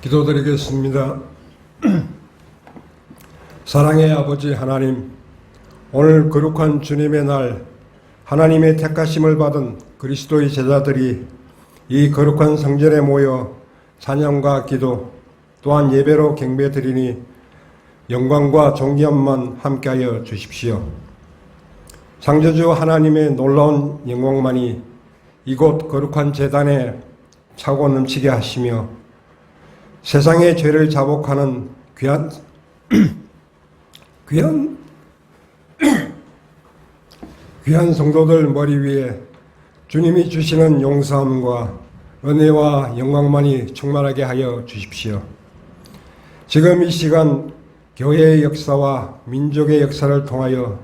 기도드리겠습니다. 사랑의 아버지 하나님, 오늘 거룩한 주님의 날, 하나님의 택하심을 받은 그리스도의 제자들이 이 거룩한 성전에 모여 찬양과 기도 또한 예배로 경배드리니 영광과 존귀함만 함께하여 주십시오. 창조주 하나님의 놀라운 영광만이 이곳 거룩한 제단에 차고 넘치게 하시며 세상의 죄를 자복하는 귀한 성도들 머리 위에 주님이 주시는 용서함과 은혜와 영광만이 충만하게 하여 주십시오. 지금 이 시간 교회의 역사와 민족의 역사를 통하여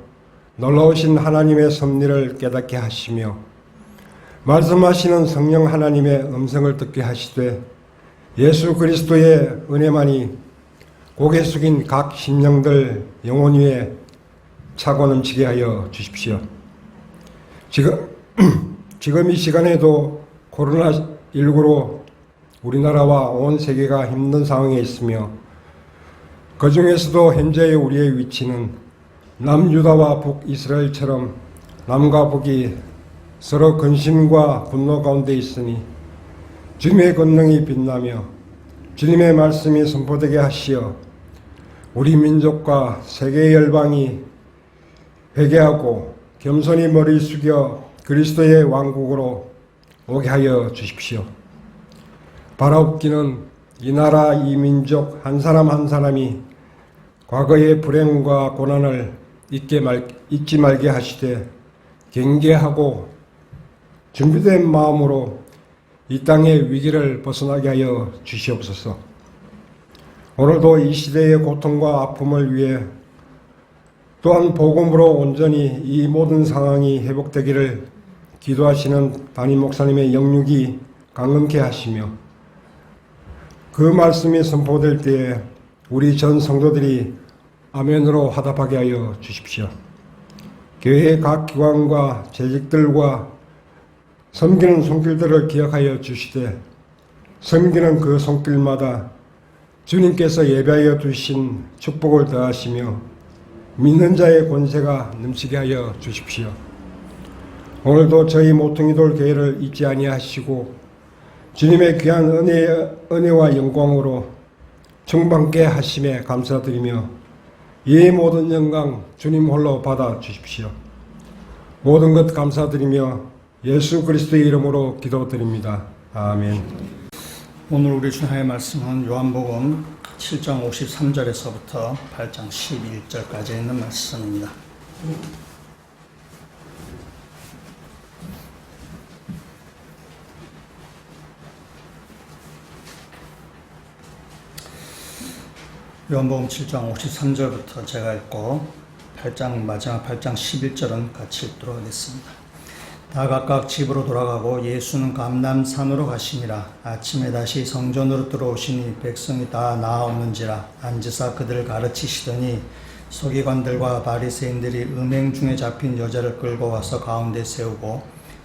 놀라우신 하나님의 섭리를 깨닫게 하시며 말씀하시는 성령 하나님의 음성을 듣게 하시되 예수 그리스도의 은혜만이 고개 숙인 각 심령들 영혼 위에 차고 넘치게 하여 주십시오. 지금 이 시간에도 코로나19로 우리나라와 온 세계가 힘든 상황에 있으며 그 중에서도 현재의 우리의 위치는 남유다와 북이스라엘처럼 남과 북이 서로 근심과 분노 가운데 있으니 주님의 권능이 빛나며 주님의 말씀이 선포되게 하시어 우리 민족과 세계의 열방이 회개하고 겸손히 머리 숙여 그리스도의 왕국으로 오게 하여 주십시오. 바라옵기는 이 나라 이 민족 한 사람 한 사람이 과거의 불행과 고난을 잊지 말게 하시되 경계하고 준비된 마음으로 이 땅의 위기를 벗어나게 하여 주시옵소서. 오늘도 이 시대의 고통과 아픔을 위해 또한 복음으로 온전히 이 모든 상황이 회복되기를 기도하시는 담임 목사님의 영육이 강건케 하시며 그 말씀이 선포될 때에 우리 전 성도들이 아멘으로 화답하게 하여 주십시오. 교회의 각 기관과 재직들과 섬기는 손길들을 기억하여 주시되 섬기는 그 손길마다 주님께서 예배하여 두신 축복을 더하시며 믿는 자의 권세가 넘치게 하여 주십시오. 오늘도 저희 모퉁이돌 교회를 잊지 아니하시고 주님의 귀한 은혜와 영광으로 충만케 하심에 감사드리며 이 모든 영광 주님 홀로 받아 주십시오. 모든 것 감사드리며 예수 그리스도의 이름으로 기도드립니다. 아멘. 오늘 우리 주님의 말씀은 요한복음 7장 53절에서부터 8장 11절까지 있는 말씀입니다. 요한복음 7장 53절부터 제가 읽고 마지막 8장 11절은 같이 읽도록 하겠습니다. 다 각각 집으로 돌아가고 예수는 감람산으로 가시니라. 아침에 다시 성전으로 들어오시니 백성이 다 나아오는지라. 앉으사 그들을 가르치시더니 서기관들과 바리새인들이 음행 중에 잡힌 여자를 끌고 와서 가운데 세우고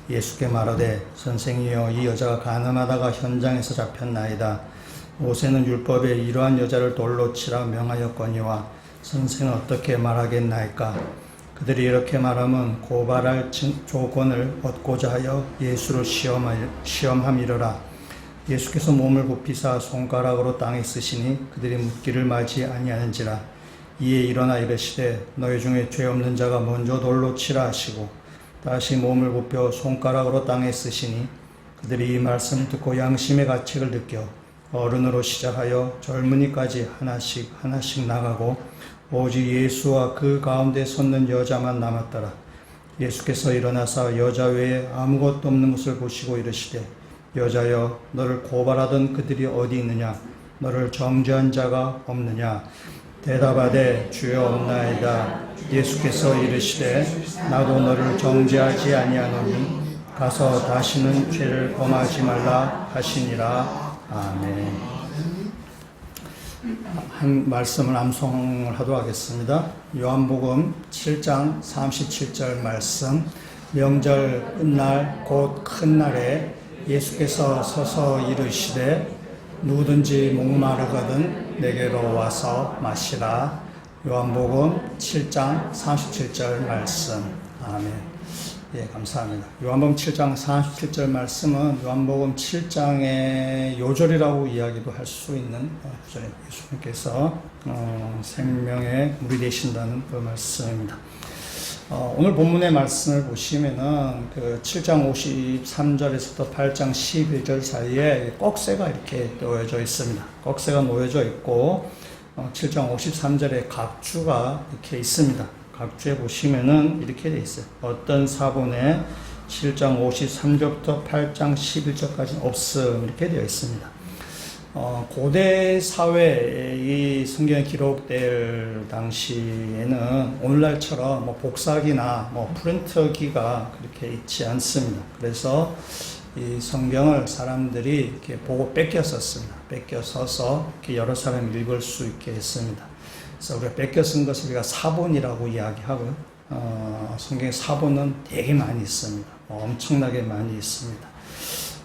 예수께 말하되 선생이여 이 여자가 간음하다가 현장에서 잡혔나이다. 모세는 율법에 이러한 여자를 돌로 치라 명하였거니와 선생은 어떻게 말하겠나이까. 그들이 이렇게 말하면 고발할 조건을 얻고자 하여 예수를 시험함이러라. 예수께서 몸을 굽히사 손가락으로 땅에 쓰시니 그들이 묻기를 마지 아니하는지라. 이에 일어나 이르시되 너희 중에 죄 없는 자가 먼저 돌로 치라 하시고 다시 몸을 굽혀 손가락으로 땅에 쓰시니 그들이 이 말씀 듣고 양심의 가책을 느껴 어른으로 시작하여 젊은이까지 하나씩 나가고 오직 예수와 그 가운데 섰는 여자만 남았더라. 예수께서 일어나사 여자 외에 아무것도 없는 것을 보시고 이르시되 여자여 너를 고발하던 그들이 어디 있느냐? 너를 정죄한 자가 없느냐? 대답하되 주여 없나이다. 예수께서 이르시되 나도 너를 정죄하지 아니하노니 가서 다시는 죄를 범하지 말라 하시니라. 아멘. 한 말씀을 암송을 하도록 하겠습니다. 요한복음 7장 37절 말씀. 명절 끝날 곧 큰 날에 예수께서 서서 이르시되 누구든지 목마르거든 내게로 와서 마시라. 요한복음 7장 37절 말씀. 아멘. 예, 감사합니다. 요한복음 7장 37절 말씀은 요한복음 7장의 요절이라고 이야기도 할 수 있는 구절입니다. 예수님께서 생명의 물이 되신다는 그 말씀입니다. 오늘 본문의 말씀을 보시면은 그 7장 53절에서부터 8장 11절 사이에 꺽쇠가 이렇게 놓여져 있습니다. 꺽쇠가 놓여져 있고 7장 53절에 각주가 이렇게 있습니다. 각주에 보시면은 이렇게 돼 있어요. 어떤 사본에 7장 53절부터 8장 11절까지 없음 이렇게 되어 있습니다. 고대 사회에 이 성경이 기록될 당시에는 오늘날처럼 뭐 복사기나 뭐 프린터기가 그렇게 있지 않습니다. 그래서 이 성경을 사람들이 이렇게 보고 뺏겼었습니다. 뺏겨서서 이렇게 여러 사람이 읽을 수 있게 했습니다. 그래서 우리가 뺏겨 쓴 것을 우리가 사본이라고 이야기하고요. 성경의 사본은 되게 많이 있습니다. 엄청나게 많이 있습니다.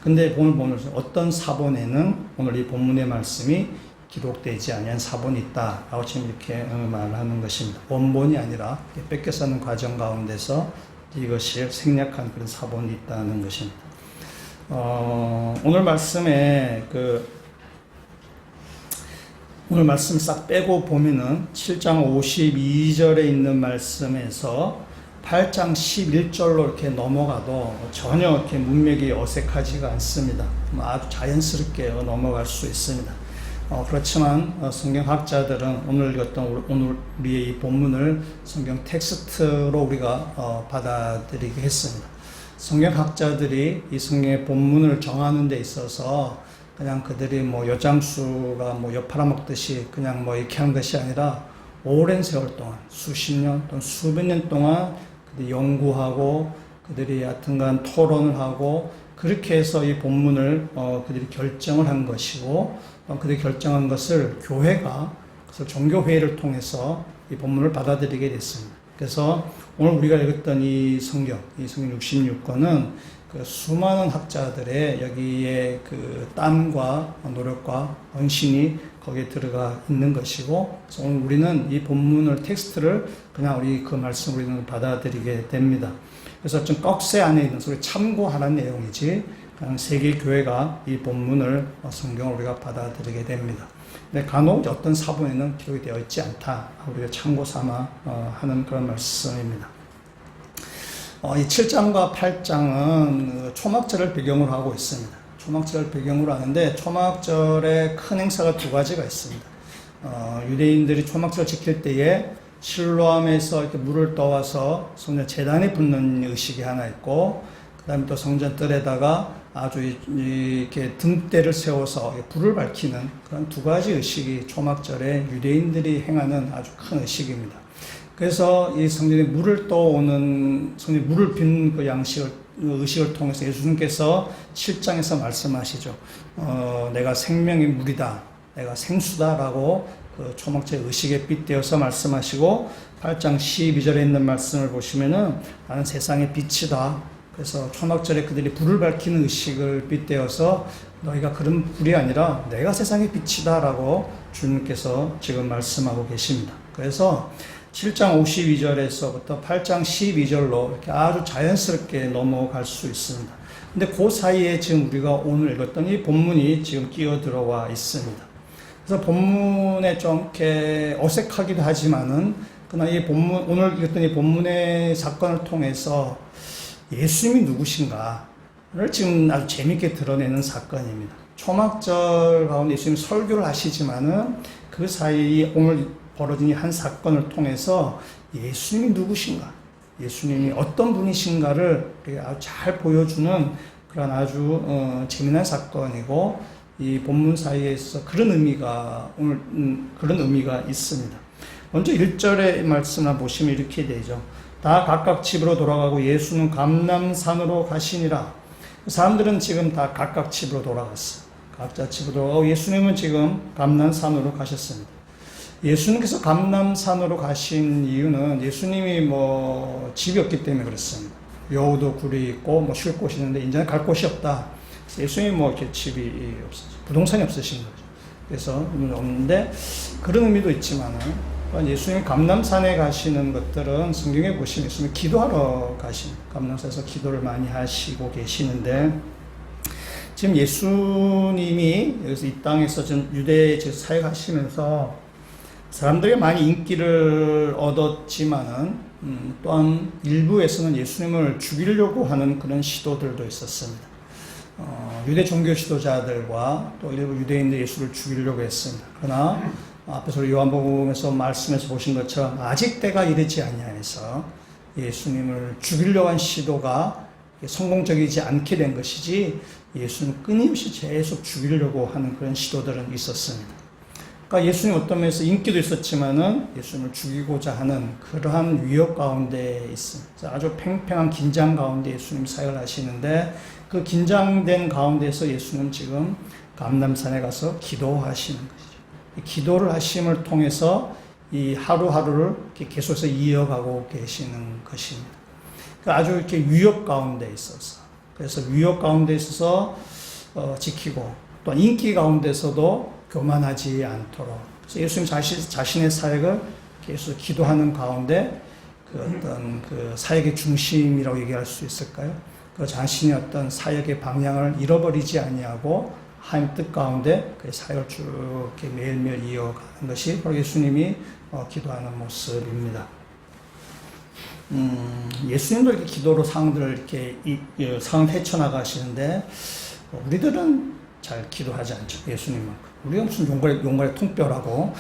근데 오늘 보면서 어떤 사본에는 오늘 이 본문의 말씀이 기록되지 아니한 사본이 있다라고 지금 이렇게 말하는 것입니다. 원본이 아니라 뺏겨서는 과정 가운데서 이것이 생략한 그런 사본이 있다는 것입니다. 오늘 말씀에 오늘 말씀 싹 빼고 보면은 7장 52절에 있는 말씀에서 8장 11절로 이렇게 넘어가도 전혀 이렇게 문맥이 어색하지가 않습니다. 아주 자연스럽게 넘어갈 수 있습니다. 그렇지만 성경학자들은 오늘 읽었던 오늘 우리의 이 본문을 성경 텍스트로 우리가 받아들이게 했습니다. 성경학자들이 이 성경의 본문을 정하는 데 있어서 그냥 그들이 뭐 엿장수가 뭐 엿 팔아먹듯이 그냥 뭐 이렇게 한 것이 아니라 오랜 세월 동안 수십 년 또는 수백 년 동안 그들이 연구하고 그들이 하여튼간 토론을 하고 그렇게 해서 이 본문을 그들이 결정을 한 것이고 그들이 결정한 것을 교회가 그래서 종교회의를 통해서 이 본문을 받아들이게 됐습니다. 그래서 오늘 우리가 읽었던 이 성경 66권은 그 수많은 학자들의 여기에 그 땀과 노력과 헌신이 거기에 들어가 있는 것이고, 그래서 오늘 우리는 이 본문을 텍스트를 그냥 우리 그 말씀 우리는 받아들이게 됩니다. 그래서 좀 꺽쇠 안에 있는 소리 참고하는 내용이지, 그냥 세계 교회가 이 본문을 성경을 우리가 받아들이게 됩니다. 근데 간혹 어떤 사본에는 기록이 되어 있지 않다. 우리가 참고 삼아 하는 그런 말씀입니다. 이 7장과 8장은 초막절을 배경으로 하고 있습니다. 초막절을 배경으로 하는데 초막절에 큰 행사가 두 가지가 있습니다. 유대인들이 초막절 지킬 때에 실로암에서 이렇게 물을 떠와서 성전 제단에 붓는 의식이 하나 있고, 그 다음에 또 성전 뜰에다가 아주 이렇게 등대를 세워서 불을 밝히는 그런 두 가지 의식이 초막절에 유대인들이 행하는 아주 큰 의식입니다. 그래서 이 성전에 물을 떠오는 성전에 물을 빈 그 의식을 통해서 예수님께서 7장에서 말씀하시죠. 내가 생명의 물이다, 내가 생수다라고 그 초막절 의식에 빗대어서 말씀하시고, 8장 12절에 있는 말씀을 보시면은 나는 세상의 빛이다. 그래서 초막절에 그들이 불을 밝히는 의식을 빗대어서 너희가 그런 불이 아니라 내가 세상의 빛이다라고 주님께서 지금 말씀하고 계십니다. 그래서 7장 52절에서부터 8장 12절로 이렇게 아주 자연스럽게 넘어갈 수 있습니다. 근데 그 사이에 지금 우리가 오늘 읽었던 이 본문이 지금 끼어 들어와 있습니다. 그래서 본문에 좀 이렇게 어색하기도 하지만은, 그러나 이 본문, 오늘 읽었던 이 본문의 사건을 통해서 예수님이 누구신가를 지금 아주 재밌게 드러내는 사건입니다. 초막절 가운데 예수님이 설교를 하시지만은 그 사이에 오늘 벌어진 이 한 사건을 통해서 예수님이 누구신가, 예수님이 어떤 분이신가를 아주 잘 보여주는 그런 아주 재미난 사건이고, 이 본문 사이에서 그런 의미가 오늘 그런 의미가 있습니다. 먼저 1절의 말씀을 보시면 이렇게 되죠. 다 각각 집으로 돌아가고 예수는 감람산으로 가시니라. 사람들은 지금 다 각각 집으로 돌아갔어요. 각자 집으로 돌아가고 예수님은 지금 감람산으로 가셨습니다. 예수님께서 감람산으로 가신 이유는 예수님이 집이 없기 때문에 그렇습니다. 여우도 굴이 있고 쉴 곳이 있는데 이제는 갈 곳이 없다. 예수님이 뭐 이렇게 집이 부동산이 없으신 거죠. 그래서 없는데 그런 의미도 있지만은 예수님이 감람산에 가시는 것들은 성경에 보시면 예수님이 기도하러 감람산에서 기도를 많이 하시고 계시는데 지금 예수님이 여기서 이 땅에서 좀 유대에 사역하시면서 사람들에게 많이 인기를 얻었지만은 또한 일부에서는 예수님을 죽이려고 하는 그런 시도들도 있었습니다. 유대 종교 지도자들과 또 일부 유대인들 예수를 죽이려고 했습니다. 그러나 앞에서 요한복음에서 말씀에서 보신 것처럼 아직 때가 이르지 아니하여서 예수님을 죽이려고 한 시도가 성공적이지 않게 된 것이지 예수는 끊임없이 계속 죽이려고 하는 그런 시도들은 있었습니다. 그러니까 예수님 어떤 면에서 인기도 있었지만은 예수님을 죽이고자 하는 그러한 위협 가운데 있습니다. 아주 팽팽한 긴장 가운데 예수님 사역을 하시는데 그 긴장된 가운데서 예수는 지금 감람산에 가서 기도하시는 것이죠. 기도를 하심을 통해서 이 하루하루를 계속해서 이어가고 계시는 것입니다. 아주 이렇게 위협 가운데 있어서, 그래서 위협 가운데 있어서 지키고 또 인기 가운데서도 교만하지 않도록. 그래서 예수님 자신의 사역을 계속 기도하는 가운데 그 어떤 그 사역의 중심이라고 얘기할 수 있을까요? 그 자신의 어떤 사역의 방향을 잃어버리지 아니하고 하나님 뜻 가운데 그 사역을 쭉 이렇게 매일매일 이어가는 것이 바로 예수님이 기도하는 모습입니다. 예수님도 이렇게 기도로 상황들을 이렇게 상황을 헤쳐나가시는데 우리들은 잘 기도하지 않죠. 예수님만큼. 우리가 무슨 용갈의 통뼈라고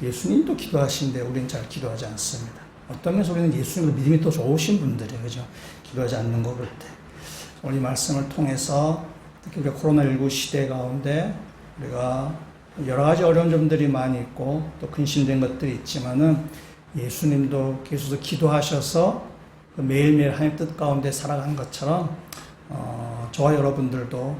예수님도 기도하시는데 우리는 잘 기도하지 않습니다. 어떤 면에서 우리는 예수님으로 믿음이 또 좋으신 분들이에요. 그죠? 기도하지 않는 것 같아. 오늘 이 말씀을 통해서 특히 우리가 코로나19 시대 가운데 우리가 여러 가지 어려운 점들이 많이 있고 또 근심된 것들이 있지만은 예수님도 계속 기도하셔서 매일매일 하나님 뜻 가운데 살아가는 것처럼 저와 여러분들도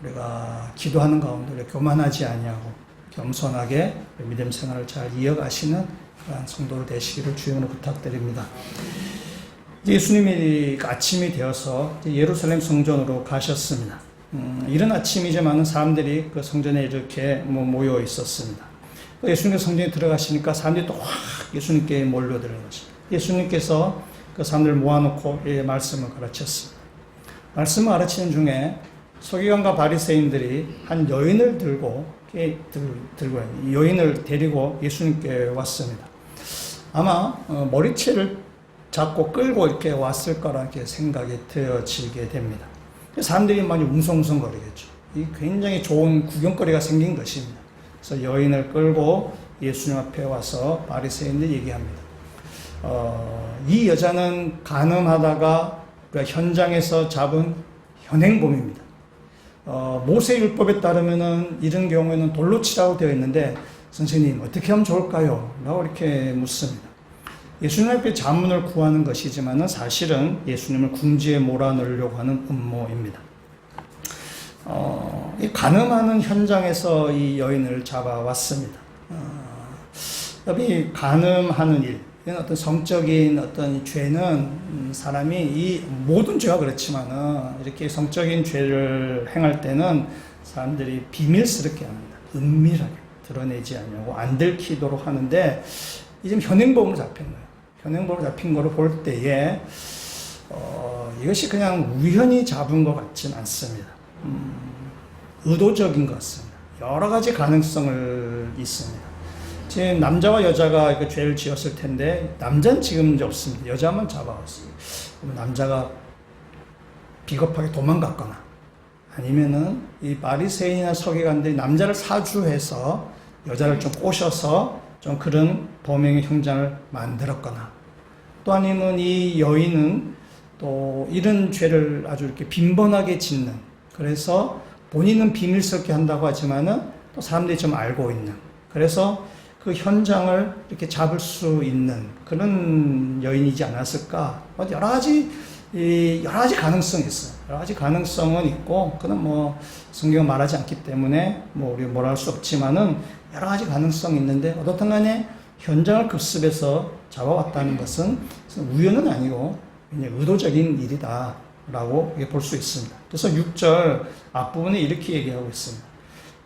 우리가 기도하는 가운데 우리가 교만하지 아니하고 겸손하게 믿음 생활을 잘 이어가시는 그런 성도로 되시기를 주님으로 부탁드립니다. 예수님이 아침이 되어서 예루살렘 성전으로 가셨습니다. 이른 아침이지만 사람들이 그 성전에 이렇게 모여 있었습니다. 예수님께서 성전에 들어가시니까 사람들이 또 확 예수님께 몰려드는 것입니다. 예수님께서 그 사람들을 모아놓고 말씀을 가르쳤습니다. 말씀을 가르치는 중에 서기관과 바리새인들이 한 여인을 들고 여인을 데리고 예수님께 왔습니다. 아마 머리채를 잡고 끌고 이렇게 왔을 거라 이렇게 생각이 되어지게 됩니다. 사람들이 많이 웅성웅성거리겠죠. 이 굉장히 좋은 구경거리가 생긴 것입니다. 그래서 여인을 끌고 예수님 앞에 와서 바리새인들이 얘기합니다. 이 여자는 간음하다가 현장에서 잡은 현행범입니다. 모세 율법에 따르면은 이런 경우에는 돌로 치라고 되어 있는데 선생님 어떻게 하면 좋을까요? 라고 이렇게 묻습니다. 예수님 앞에 자문을 구하는 것이지만은 사실은 예수님을 궁지에 몰아넣으려고 하는 음모입니다. 이 간음하는 현장에서 이 여인을 잡아왔습니다. 이 간음하는 일, 이런 어떤 성적인 어떤 죄는 사람이 이 모든 죄가 그렇지만은 이렇게 성적인 죄를 행할 때는 사람들이 비밀스럽게 합니다. 은밀하게 드러내지 않냐고 안 들키도록 하는데 이제 현행범으로 잡힌 거예요. 현행범으로 잡힌 거를 볼 때에 이것이 그냥 우연히 잡은 것 같지는 않습니다. 의도적인 것 같습니다. 여러 가지 가능성을 있습니다. 지금 남자와 여자가 그 죄를 지었을 텐데 남자는 지금 이제 없습니다. 여자만 잡아왔어요. 남자가 비겁하게 도망갔거나 아니면은 이 바리새인이나 서기관들이 남자를 사주해서 여자를 좀 꼬셔서 좀 그런 범행의 형장을 만들었거나 또 아니면 이 여인은 또 이런 죄를 아주 이렇게 빈번하게 짓는 그래서 본인은 비밀스럽게 한다고 하지만은 또 사람들이 좀 알고 있는 그래서 그 현장을 이렇게 잡을 수 있는 그런 여인이지 않았을까? 여러 가지 가능성이 있어요. 여러 가지 가능성은 있고, 그건 성경은 말하지 않기 때문에 우리가 뭐라 할 수 없지만은 여러 가지 가능성이 있는데, 어떻든 간에 현장을 급습해서 잡아왔다는 것은 우연은 아니고, 그냥 의도적인 일이다. 라고 볼 수 있습니다. 그래서 6절 앞부분에 이렇게 얘기하고 있습니다.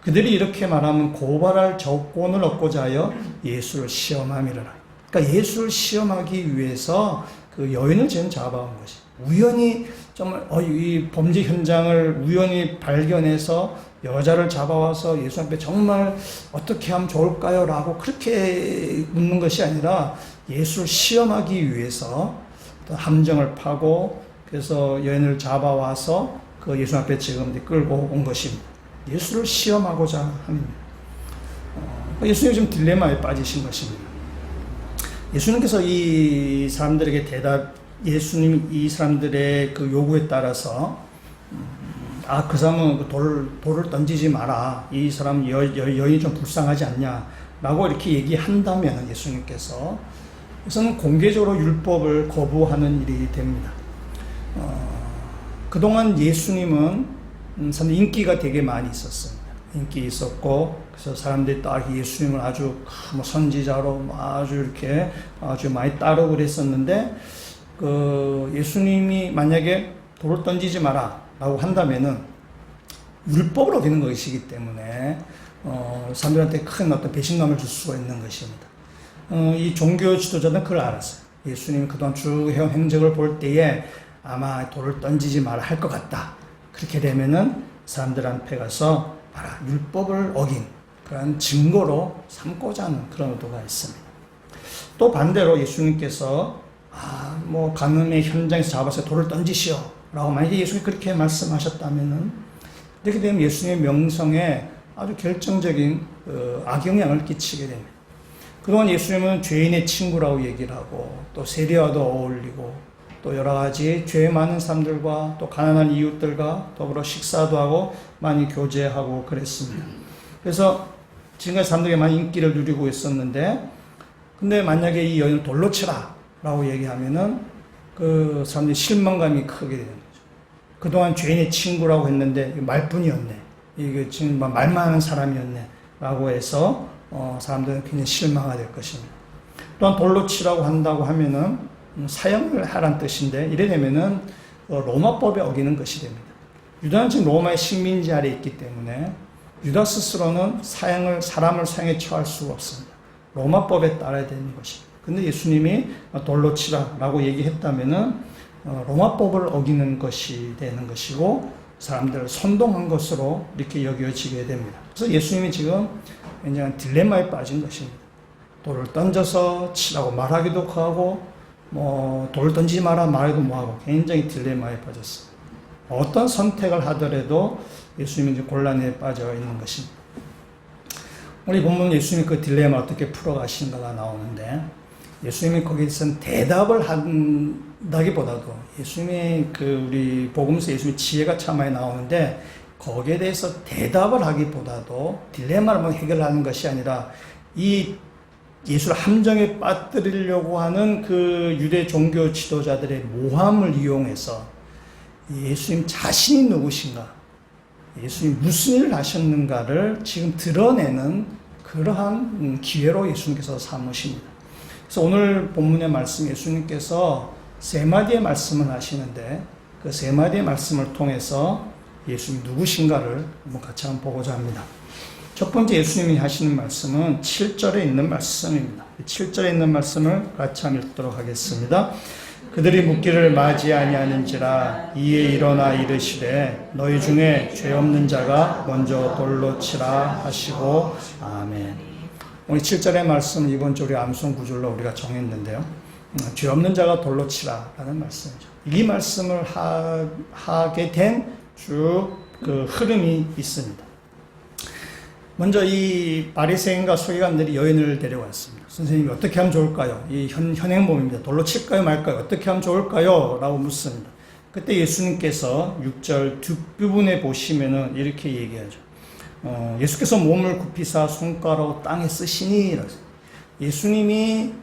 그들이 이렇게 말하면 고발할 조건을 얻고자 하여 예수를 시험함이라. 그러니까 예수를 시험하기 위해서 그 여인을 지금 잡아온 것이. 우연히 정말 이 범죄 현장을 우연히 발견해서 여자를 잡아와서 예수 앞에 정말 어떻게 하면 좋을까요? 라고 그렇게 묻는 것이 아니라 예수를 시험하기 위해서 함정을 파고 그래서 여인을 잡아와서 그 예수 앞에 지금 끌고 온 것입니다. 예수를 시험하고자 합니다. 예수님 지금 딜레마에 빠지신 것입니다. 예수님께서 이 사람들에게 예수님이 이 사람들의 그 요구에 따라서 그 사람은 돌을 던지지 마라. 이 사람 여인이 좀 불쌍하지 않냐. 라고 이렇게 얘기한다면 예수님께서 우선 공개적으로 율법을 거부하는 일이 됩니다. 그동안 예수님은 인기가 되게 많이 있었습니다. 인기 있었고, 그래서 사람들이 딱 예수님을 아주 선지자로 아주 이렇게 아주 많이 따르고 그랬었는데, 예수님이 만약에 돌을 던지지 마라 라고 한다면은 율법을 어기는 것이기 때문에, 사람들한테 큰 어떤 배신감을 줄 수가 있는 것입니다. 이 종교 지도자들은 그걸 알았어요. 예수님이 그동안 쭉 해온 행적을 볼 때에 아마 돌을 던지지 마라 할 것 같다. 그렇게 되면은 사람들한테 가서 봐라, 율법을 어긴 그런 증거로 삼고자 하는 그런 의도가 있습니다. 또 반대로 예수님께서 간음의 현장에서 잡아서 돌을 던지시오 라고 만약에 예수님이 그렇게 말씀하셨다면은 이렇게 되면 예수님의 명성에 아주 결정적인 악영향을 끼치게 됩니다. 그동안 예수님은 죄인의 친구라고 얘기를 하고 또 세리와도 어울리고 또 여러 가지 죄 많은 사람들과 또 가난한 이웃들과 더불어 식사도 하고 많이 교제하고 그랬습니다. 그래서 지금까지 사람들이 많이 인기를 누리고 있었는데 근데 만약에 이 여인을 돌로 치라 라고 얘기하면은 그 사람들이 실망감이 크게 되는 거죠. 그동안 죄인의 친구라고 했는데 말뿐이었네. 이게 지금 말만 하는 사람이었네. 라고 해서 사람들은 굉장히 실망하게 될 것입니다. 또한 돌로 치라고 한다고 하면은 사형을 하란 뜻인데 이래 되면은 로마법에 어기는 것이 됩니다. 유다는 지금 로마의 식민지 아래에 있기 때문에 유다 스스로는 사람을 사형에 처할 수가 없습니다. 로마법에 따라야 되는 것입니다. 근데 예수님이 돌로 치라라고 얘기했다면은 로마법을 어기는 것이 되는 것이고 사람들을 선동한 것으로 이렇게 여겨지게 됩니다. 그래서 예수님이 지금 굉장히 딜레마에 빠진 것입니다. 돌을 던져서 치라고 말하기도 하고 돌을 던지지 마라 말해도 뭐하고 굉장히 딜레마에 빠졌습니다. 어떤 선택을 하더라도 예수님이 이제 곤란에 빠져 있는 것입니다. 우리 본문 예수님이 그 딜레마를 어떻게 풀어가시는가가 나오는데 예수님이 거기서 대답을 한다기보다도 예수님이 우리 복음서 예수님의 지혜가 참 많이 나오는데 거기에 대해서 대답을 하기보다도 딜레마를 해결하는 것이 아니라 이 예수를 함정에 빠뜨리려고 하는 그 유대 종교 지도자들의 모함을 이용해서 예수님 자신이 누구신가, 예수님 무슨 일을 하셨는가를 지금 드러내는 그러한 기회로 예수님께서 삼으십니다. 그래서 오늘 본문의 말씀 예수님께서 세 마디의 말씀을 하시는데 그 세 마디의 말씀을 통해서 예수님 누구신가를 한번 같이 한번 보고자 합니다. 첫 번째 예수님이 하시는 말씀은 7절에 있는 말씀입니다. 7절에 있는 말씀을 같이 한번 읽도록 하겠습니다. 그들이 묻기를 맞이 아니하는지라 이에 일어나 이르시되 너희 중에 죄 없는 자가 먼저 돌로 치라 하시고 아멘. 오늘 7절의 말씀은 이번 주 우리 암송 구절로 우리가 정했는데요. 죄 없는 자가 돌로 치라라는 말씀이죠. 이 말씀을 하게 된 쭉 그 흐름이 있습니다. 먼저 이 바리새인과 서기관들이 여인을 데려왔습니다. 선생님이 어떻게 하면 좋을까요? 이 현행범입니다. 돌로 칠까요 말까요? 어떻게 하면 좋을까요? 라고 묻습니다. 그때 예수님께서 6절 뒷부분에 보시면은 이렇게 얘기하죠. 예수께서 몸을 굽히사 손가락으로 땅에 쓰시니 예수님이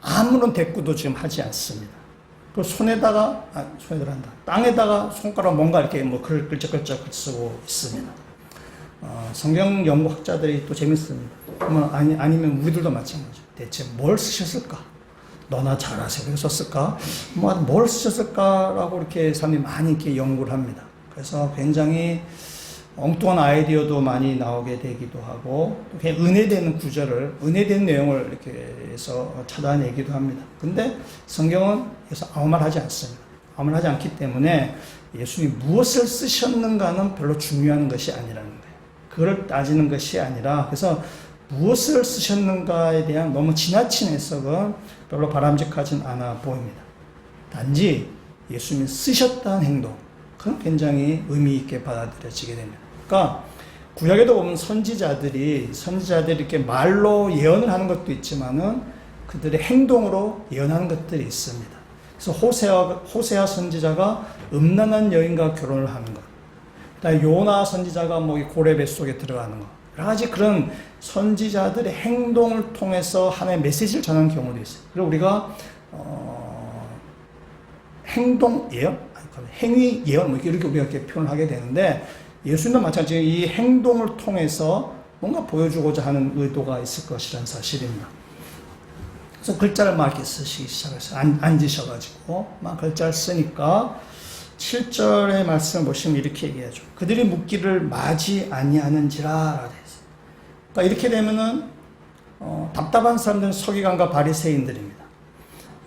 아무런 대꾸도 지금 하지 않습니다. 그 손에다가 땅에다가 손가락 뭔가 이렇게 끌적끌적 쓰고 있습니다. 성경 연구학자들이 또 재밌습니다. 아니면 우리들도 마찬가지죠. 대체 뭘 쓰셨을까? 너나 잘하세요. 그렇게 썼을까? 뭘 쓰셨을까라고 이렇게 사람들이 많이 이렇게 연구를 합니다. 그래서 굉장히 엉뚱한 아이디어도 많이 나오게 되기도 하고, 또 그냥 은혜되는 구절을, 은혜된 내용을 이렇게 해서 찾아내기도 합니다. 근데 성경은 그래서 아무 말 하지 않습니다. 아무 말 하지 않기 때문에 예수님이 무엇을 쓰셨는가는 별로 중요한 것이 아니라는 거예요. 그걸 따지는 것이 아니라, 그래서 무엇을 쓰셨는가에 대한 너무 지나친 해석은 별로 바람직하진 않아 보입니다. 단지 예수님이 쓰셨다는 행동, 그건 굉장히 의미 있게 받아들여지게 됩니다. 그러니까 구약에도 보면 선지자들이 이렇게 말로 예언을 하는 것도 있지만은 그들의 행동으로 예언하는 것들이 있습니다. 그래서 호세아 선지자가 음란한 여인과 결혼을 하는 것, 그다음에 요나 선지자가 고래 뱃속에 들어가는 것, 여러 가지 그런 선지자들의 행동을 통해서 하나의 메시지를 전하는 경우도 있어요. 그리고 우리가 행동 예언, 행위 예언 이렇게 우리가 이렇게 표현을 하게 되는데, 예수님도 마찬가지로 이 행동을 통해서 뭔가 보여주고자 하는 의도가 있을 것이라는 사실입니다. 그래서 글자를 막 이렇게 쓰시기 시작했어요. 앉으셔가지고 막 글자를 쓰니까 7절의 말씀을 보시면 이렇게 얘기하죠. 그들이 묻기를 마지 아니하는지라 되었어요. 그러니까 이렇게 되면은 답답한 사람들은 서기관과 바리새인들입니다.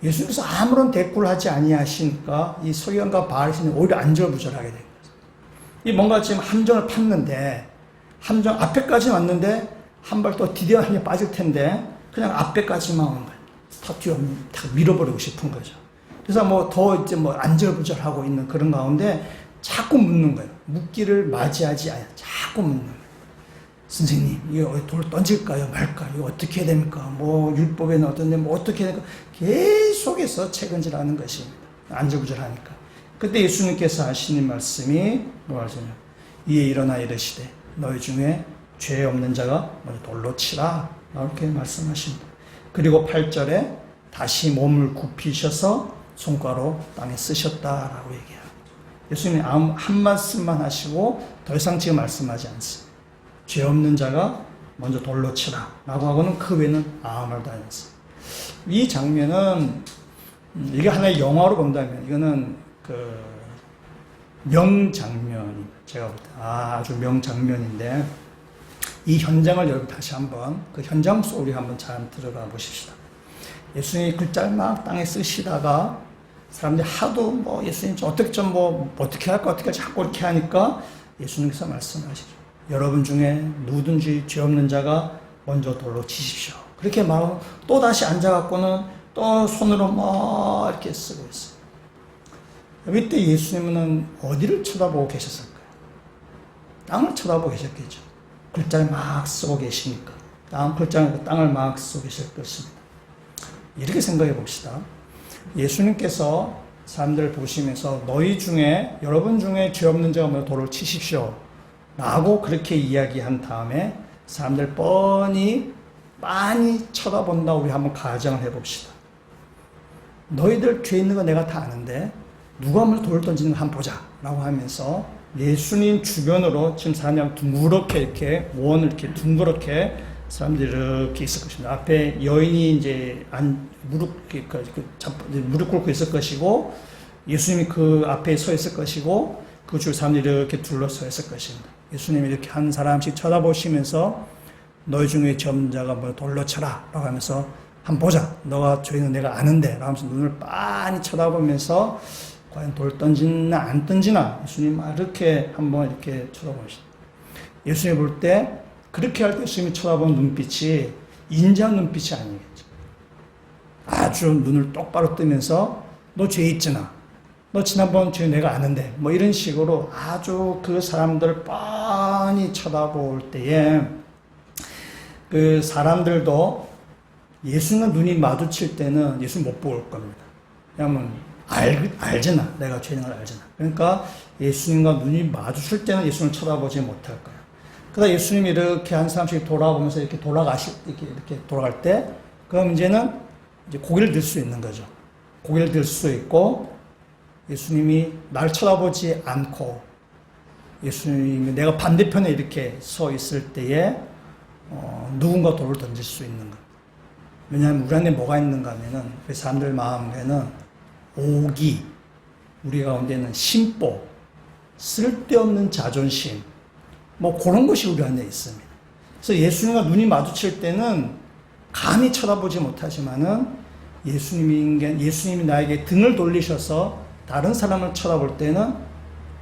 예수님께서 아무런 대꾸를 하지 아니하시니까 이 서기관과 바리새인은 오히려 안절부절하게 된 거죠. 이 뭔가 지금 함정을 팠는데, 함정 앞에까지 왔는데 한 발 또 디뎌 한 개 빠질 텐데 그냥 앞에까지만 온 거예요. 다 뒤로 다 밀어버리고 싶은 거죠. 그래서 더 이제 안절부절하고 있는 그런 가운데 자꾸 묻는 거예요. 묻기를 맞이하지 않아요. 자꾸 묻는 거예요. 선생님, 이거 돌 던질까요? 말까요? 이거 어떻게 해야 됩니까? 율법에는 어떤데, 어떻게 해야 됩니까? 계속해서 책은질하는 것입니다. 안절부절하니까. 그때 예수님께서 하시는 말씀이 뭐하시냐? 이에 일어나 이르시되 너희 중에 죄 없는 자가 먼저 돌로 치라. 이렇게 말씀하십니다. 그리고 8절에 다시 몸을 굽히셔서 손가락으로 땅에 쓰셨다라고 얘기해요. 예수님이 한 말씀만 하시고 더 이상 지금 말씀하지 않습니다. 죄 없는 자가 먼저 돌로 치라 라고 하고는 그 외에는 아무 말도 안 했어요. 이 장면은 이게 하나의 영화로 본다면 이거는 명장면입니다. 제가 볼 때 아주 명장면인데, 이 현장을 여러분 다시 한번 그 현장 속으로 우리 한번 잘 들어가 보십시다. 예수님이 글자를 막 땅에 쓰시다가 사람들이 하도 예수님 어떻게 할까 어떻게 할까 자꾸 이렇게 하니까 예수님께서 말씀하시죠. 여러분 중에 누구든지 죄 없는 자가 먼저 돌로 치십시오. 그렇게 말하고 또 다시 앉아갖고는 또 손으로 막 이렇게 쓰고 있어요. 이때 예수님은 어디를 쳐다보고 계셨을까요? 땅을 쳐다보고 계셨겠죠. 글자를 막 쓰고 계시니까 땅을 막 쓰고 계실 것입니다. 이렇게 생각해 봅시다. 예수님께서 사람들을 보시면서 여러분 중에 죄 없는 자가 먼저 돌을 치십시오 라고 그렇게 이야기한 다음에 사람들 뻔히 쳐다본다고 우리 한번 가정을 해봅시다. 너희들 죄 있는 거 내가 다 아는데 누가 먼저 돌을 던지는 거 한번 보자 라고 하면서 예수님 주변으로 지금 사람이 둥그렇게 이렇게 원을 이렇게 둥그렇게 사람들이 이렇게 있을 것입니다. 앞에 여인이 이제 무릎 꿇고 있을 것이고, 예수님이 그 앞에 서 있을 것이고, 그 줄 사람들이 이렇게 둘러서 있을 것입니다. 예수님이 이렇게 한 사람씩 쳐다보시면서 너희 중에 죄 없는 자가 뭐 돌로 쳐라 라고 하면서 한번 보자. 너가 죄는 내가 아는데 라고 하면서 눈을 빤히 쳐다보면서 과연 돌 던지나 안 던지나 예수님 이렇게 한번 이렇게 쳐다보십니다. 예수님 볼 때 그렇게 할 때 예수님이 쳐다보는 눈빛이 인자한 눈빛이 아니겠죠. 아주 눈을 똑바로 뜨면서 너 죄 있잖아. 너 지난번 죄 내가 아는데 이런 식으로 아주 그 사람들을 뻔히 쳐다볼 때에 그 사람들도 예수는 눈이 마주칠 때는 예수는 못 볼 겁니다. 왜냐하면 알잖아. 내가 죄 있는 걸 알잖아. 그러니까 예수님과 눈이 마주칠 때는 예수님을 쳐다보지 못할 거야. 그러다 예수님이 이렇게 한 사람씩 돌아보면서 이렇게 이렇게 돌아갈 때, 그럼 이제는 고개를 들 수 있는 거죠. 고개를 들 수 있고, 예수님이 날 쳐다보지 않고, 예수님이 내가 반대편에 이렇게 서 있을 때에, 누군가 돌을 던질 수 있는 것. 왜냐하면 우리 안에 뭐가 있는가 하면은 우리 사람들 마음에는 오기, 우리 가운데는 심보, 쓸데없는 자존심, 뭐 그런 것이 우리 안에 있습니다. 그래서 예수님과 눈이 마주칠 때는 감히 쳐다보지 못하지만은 예수님이 나에게 등을 돌리셔서 다른 사람을 쳐다볼 때는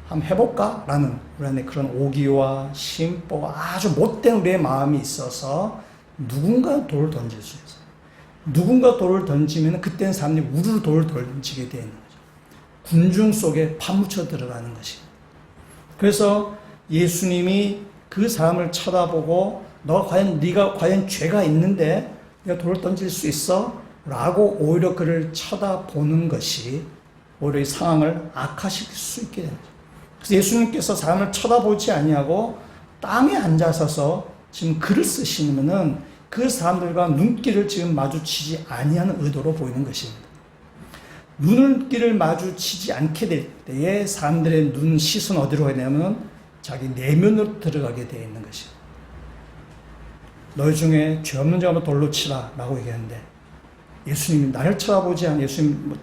한번 해볼까? 라는 우리 안에 그런 오기와 심보가 아주 못된 우리의 마음이 있어서 누군가 돌을 던질 수 있어요. 누군가 돌을 던지면 그때는 사람들이 우르르 돌을 던지게 되는 거죠. 군중 속에 파묻혀 들어가는 것입니다. 그래서 예수님이 그 사람을 쳐다보고 네가 과연 죄가 있는데 네가 돌을 던질 수 있어? 라고 오히려 그를 쳐다보는 것이 오히려 이 상황을 악화시킬 수 있게 됩니다. 그래서 예수님께서 사람을 쳐다보지 아니하고 땅에 앉아서서 지금 글을 쓰시면은 그 사람들과 눈길을 지금 마주치지 아니하는 의도로 보이는 것입니다. 눈길을 마주치지 않게 될 때에 사람들의 눈 시선 어디로 가냐면 자기 내면으로 들어가게 되어 있는 것입니다. 너희 중에 죄 없는 자 한번 돌로 치라 라고 얘기하는데 예수님이 나를 쳐다보지 않아 예수님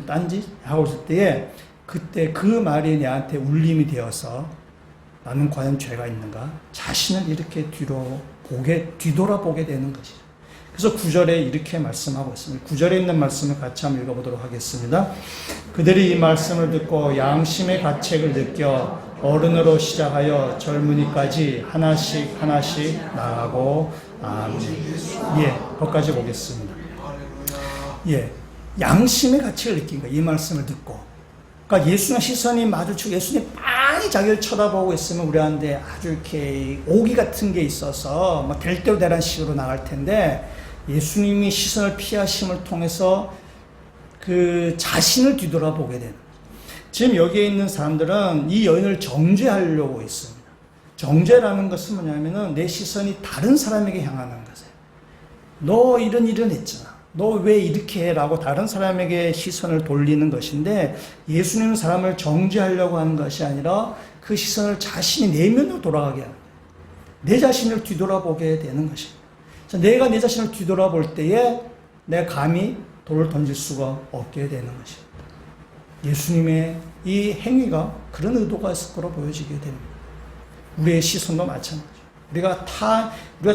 딴지 하고 있을 때에 그때 그 말이 내한테 울림이 되어서 나는 과연 죄가 있는가? 자신을 이렇게 뒤돌아보게 되는 것이죠. 그래서 9절에 이렇게 말씀하고 있습니다. 9절에 있는 말씀을 같이 한번 읽어보도록 하겠습니다. 그들이 이 말씀을 듣고 양심의 가책을 느껴 어른으로 시작하여 젊은이까지 하나씩 나아가고 아멘. 거기까지 보겠습니다. 양심의 가책을 느낀 거예요. 이 말씀을 듣고. 그러니까 예수님 시선이 마주치고 예수님 빤히 자기를 쳐다보고 있으면 우리한테 아주 이렇게 오기 같은 게 있어서 뭐 될 대로 되란 식으로 나갈 텐데 예수님이 시선을 피하심을 통해서 그 자신을 뒤돌아보게 되는 거죠. 지금 여기에 있는 사람들은 이 여인을 정죄하려고 있습니다. 정죄라는 것은 뭐냐면은 내 시선이 다른 사람에게 향하는 것이에요. 너 이런 일은 했잖아. 너 왜 이렇게 해? 라고 다른 사람에게 시선을 돌리는 것인데 예수님은 사람을 정죄하려고 하는 것이 아니라 그 시선을 자신이 내면으로 돌아가게 하는 거예요. 내 자신을 뒤돌아보게 되는 것입니다. 내가 내 자신을 뒤돌아볼 때에 내가 감히 돌을 던질 수가 없게 되는 것입니다. 예수님의 이 행위가 그런 의도가 있을 거로 보여지게 됩니다. 우리의 시선도 마찬가지죠. 우리가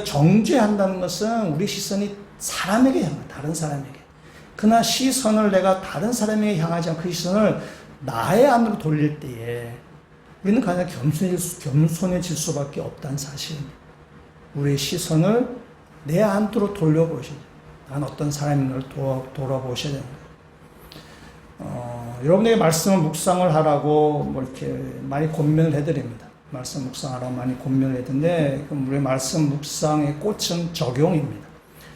정죄한다는 것은 우리 시선이 사람에게 향해, 다른 사람에게. 그러나 시선을 내가 다른 사람에게 향하지 않고 그 시선을 나의 안으로 돌릴 때에 우리는 가장 겸손해질 수밖에 없다는 사실입니다. 우리의 시선을 내 안으로 돌려보시죠. 난 어떤 사람인가를 돌아보셔야 됩니다. 여러분에게 말씀을 묵상을 하라고 뭐 이렇게 많이 권면을 해드립니다. 말씀 묵상하라고 많이 권면을 했는데 우리의 말씀 묵상의 꽃은 적용입니다.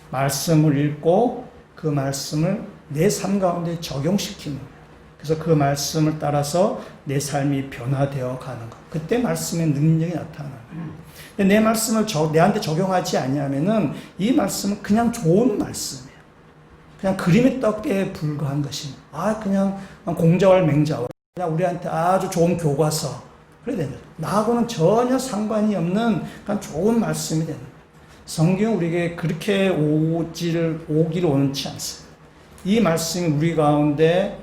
말씀을 읽고 그 말씀을 내 삶 가운데 적용시키는 거예요. 그래서 그 말씀을 따라서 내 삶이 변화되어 가는 것. 그때 말씀의 능력이 나타나는 거예요. 근데 내 말씀을 내한테 적용하지 않냐면은 이 말씀은 그냥 좋은 말씀이에요. 그냥 그림의 떡에 불과한 것입니다. 그냥 공자왈 맹자왈. 그냥 우리한테 아주 좋은 교과서. 그래야 되는 거죠. 나하고는 전혀 상관이 없는 그냥 좋은 말씀이 되는 거예요. 성경은 우리에게 그렇게 오기를 원치 않습니다. 이 말씀이 우리 가운데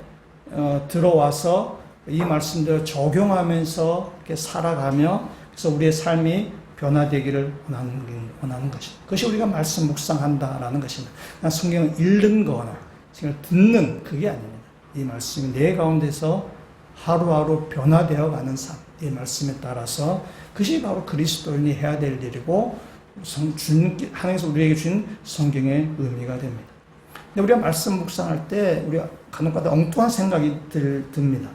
들어와서 이 말씀대로 적용하면서 이렇게 살아가며 그래서 우리의 삶이 변화되기를 원하는 것입니다. 그것이 우리가 말씀 묵상한다라는 것입니다. 성경을 읽는 거나 듣는 그게 아닙니다. 이 말씀이 내 가운데서 하루하루 변화되어 가는 삶, 이 말씀에 따라서 그것이 바로 그리스도인이 해야 될 일이고 하나님께서 우리에게 준 성경의 의미가 됩니다. 근데 우리가 말씀 묵상할 때 우리가 간혹가다 엉뚱한 생각이 듭니다.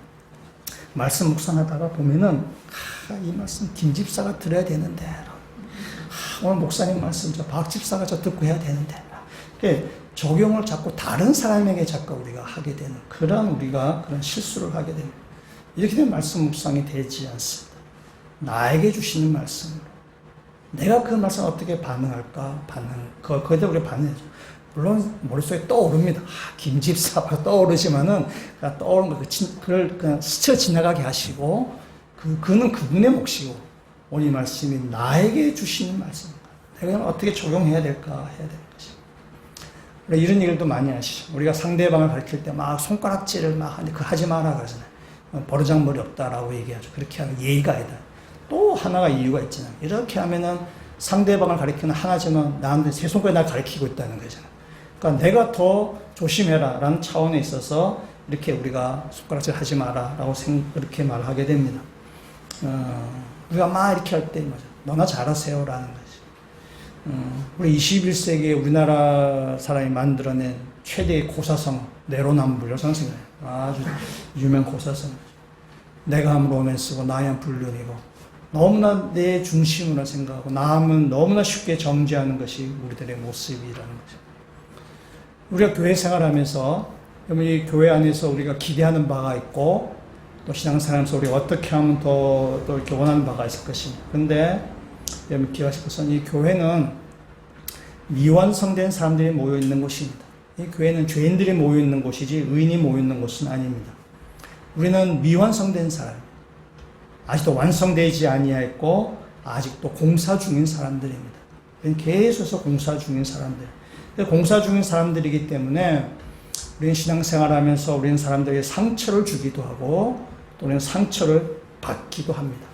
말씀 묵상하다가 보면은 이 말씀 김 집사가 들어야 되는데 오늘 목사님 말씀 박 집사가 듣고 해야 되는데 적용을 자꾸 다른 사람에게 자꾸 우리가 하게 되는 그런 실수를 하게 됩니다. 이렇게 되면 말씀 묵상이 되지 않습니다. 나에게 주시는 말씀으로 내가 그 말씀 어떻게 반응할까? 거기다 우리가 반응해야죠. 물론 머릿속에 떠오릅니다. 김 집사가 떠오르지만은 떠오르는 그걸 그냥 스쳐 지나가게 하시고 그는 그분의 몫이고 오늘 이 말씀이 나에게 주시는 말씀입니다. 내가 어떻게 적용해야 될까 해야 되는 우리 이런 일도 많이 하시죠. 우리가 상대방을 가르칠 때 막 손가락질을 막 하는데 그 하지 마라 그러잖아요. 버르장머리 없다라고 얘기하죠. 그렇게 하면 예의가 아니다. 또 하나가 이유가 있잖아요. 이렇게 하면은 상대방을 가리키는 하나지만 나한테 세 손가락이 날 가리키고 있다는 거잖아요. 그러니까 내가 더 조심해라 라는 차원에 있어서 이렇게 우리가 손가락질 하지 마라 라고 그렇게 말하게 됩니다. 우리가 막 이렇게 할 때 너나 잘하세요 라는 거지. 우리 21세기에 우리나라 사람이 만들어낸 최대의 고사성 내로남불이라고 생각해요. 아주 유명 고사성. 내가 하면 로맨스고 나야 하면 불륜이고 너무나 내 중심으로 생각하고 남은 너무나 쉽게 정죄하는 것이 우리들의 모습이라는 거죠. 우리가 교회 생활하면서 이 교회 안에서 우리가 기대하는 바가 있고 또 신앙생활하면서 우리가 어떻게 하면 또 이렇게 원하는 바가 있을 것입니다. 그런데 여러분 기억하실 것은 이 교회는 미완성된 사람들이 모여 있는 곳입니다. 이 교회는 죄인들이 모여 있는 곳이지 의인이 모여 있는 곳은 아닙니다. 우리는 미완성된 사람, 아직도 완성되지 아니하였고 아직도 공사 중인 사람들입니다. 계속해서 공사 중인 사람들. 공사 중인 사람들이기 때문에 우리는 신앙생활하면서 우리는 사람들에게 상처를 주기도 하고 또 우리는 상처를 받기도 합니다.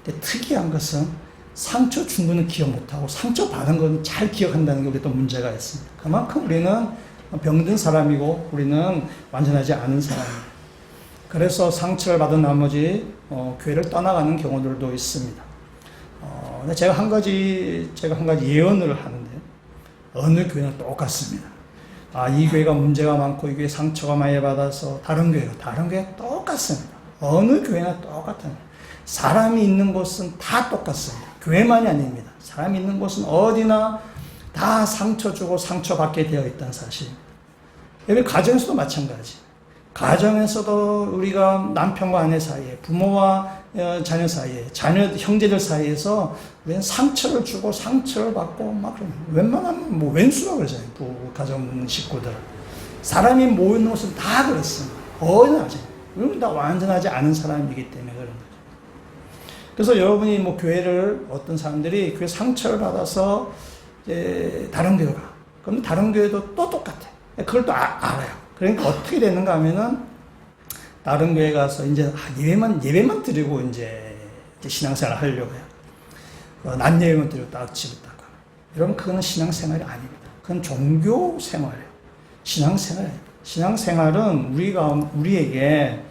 근데 특이한 것은 상처 준 거는 기억 못하고 상처 받은 건 잘 기억한다는 게 우리 또 문제가 있습니다. 그만큼 우리는 병든 사람이고 우리는 완전하지 않은 사람입니다. 그래서 상처를 받은 나머지 교회를 떠나가는 경우들도 있습니다. 제가 한 가지 예언을 하는데 어느 교회나 똑같습니다. 이 교회가 문제가 많고 이 교회 상처가 많이 받아서 다른 교회가 똑같습니다. 어느 교회나 똑같아요. 사람이 있는 곳은 다 똑같습니다. 교회만이 아닙니다. 사람이 있는 곳은 어디나 다 상처 주고 상처받게 되어 있다는 사실입니다. 여기 가정에서도 마찬가지. 가정에서도 우리가 남편과 아내 사이에, 부모와 자녀 사이에, 자녀 형제들 사이에서 우리는 상처를 주고 상처를 받고 막 웬만하면 뭐 왼수라고 그러잖아요. 가정 식구들. 사람이 모이는 곳은 다 그렇습니다. 어디나 하죠. 우리는 다 완전하지 않은 사람이기 때문에 그런 거죠. 그래서 여러분이 뭐 교회를 어떤 사람들이 교회 상처를 받아서 이제 다른 교회 가. 그럼 다른 교회도 또 똑같아. 그걸 또 알아요. 그러니까 어떻게 되는가 하면은 다른 교회 가서 이제 예배만 드리고 이제 신앙생활을 하려고 해요. 낮 예배만 드리고 딱 집에 딱. 여러분 그거는 신앙생활이 아닙니다. 그건 종교 생활이에요. 신앙생활이에요. 신앙생활은 우리에게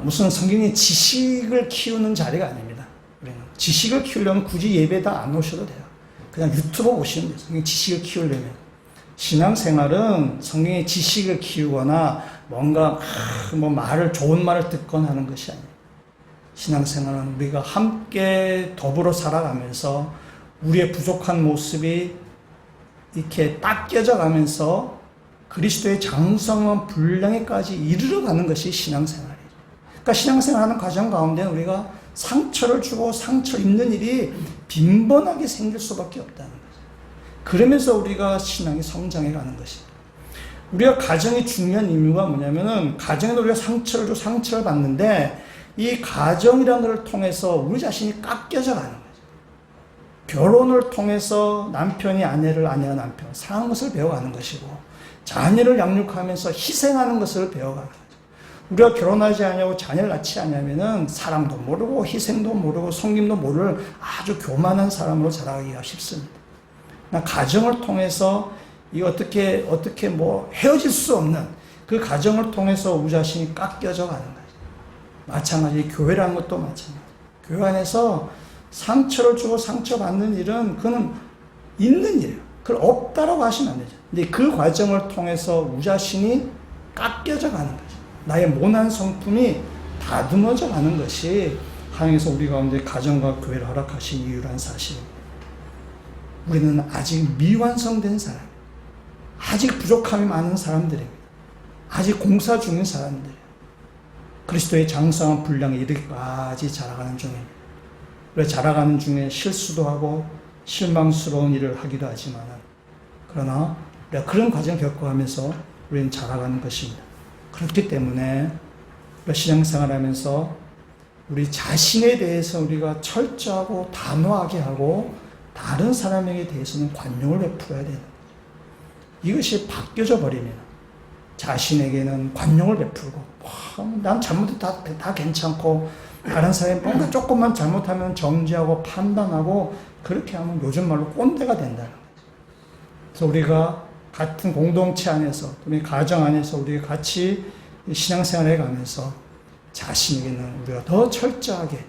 무슨 성경의 지식을 키우는 자리가 아닙니다. 우리는 지식을 키우려면 굳이 예배당 안 오셔도 돼요. 그냥 유튜브 보시면 돼요. 성경 지식을 키우려면. 신앙생활은 성경의 지식을 키우거나 뭔가 좋은 말을 듣거나 하는 것이 아니에요. 신앙생활은 우리가 함께 더불어 살아가면서 우리의 부족한 모습이 이렇게 딱 껴져가면서 그리스도의 장성한 분량에까지 이르러가는 것이 신앙생활이에요. 그러니까 신앙생활하는 과정 가운데 우리가 상처를 주고 상처 입는 일이 빈번하게 생길 수밖에 없다는 거예요. 그러면서 우리가 신앙이 성장해 가는 것입니다. 우리가 가정이 중요한 이유가 뭐냐면은 가정에도 우리가 상처를 받는데 이 가정이라는 것을 통해서 우리 자신이 깎여져 가는 거죠. 결혼을 통해서 남편이 아내를, 아내가 남편을 사랑하는 것을 배워가는 것이고 자녀를 양육하면서 희생하는 것을 배워가는 거죠. 우리가 결혼하지 않냐고 자녀를 낳지 않냐면은 사랑도 모르고 희생도 모르고 섬김도 모를 아주 교만한 사람으로 자라기가 쉽습니다. 가정을 통해서 이 어떻게 헤어질 수 없는 그 가정을 통해서 우리 자신이 깎여져 가는 거죠. 마찬가지 교회라는 것도 마찬가지. 교회 안에서 상처를 주고 상처받는 일은 그건 있는 일이에요. 그걸 없다라고 하시면 안 되죠. 근데 그 과정을 통해서 우리 자신이 깎여져 가는 거죠. 나의 모난 성품이 다듬어져 가는 것이 하나님께서 우리 가운데 가정과 교회를 허락하신 이유란 사실입니다. 우리는 아직 미완성된 사람, 아직 부족함이 많은 사람들입니다. 아직 공사 중인 사람들이에요. 그리스도의 장성한 분량에 이르기까지 자라가는 중입니다. 그래서 자라가는 중에 실수도 하고 실망스러운 일을 하기도 하지만 그러나 우리가 그런 과정을 겪어가면서 우리는 자라가는 것입니다. 그렇기 때문에 우리가 신앙생활하면서 우리 자신에 대해서 우리가 철저하고 단호하게 하고 다른 사람에게 대해서는 관용을 베풀어야 되는 거죠. 이것이 바뀌어져 버리면 자신에게는 관용을 베풀고 난 잘못해도 다 괜찮고 다른 사람이 뭔가 조금만 잘못하면 정죄하고 판단하고 그렇게 하면 요즘 말로 꼰대가 된다는 거죠. 그래서 우리가 같은 공동체 안에서 우리 가정 안에서 우리가 같이 신앙생활을 해가면서 자신에게는 우리가 더 철저하게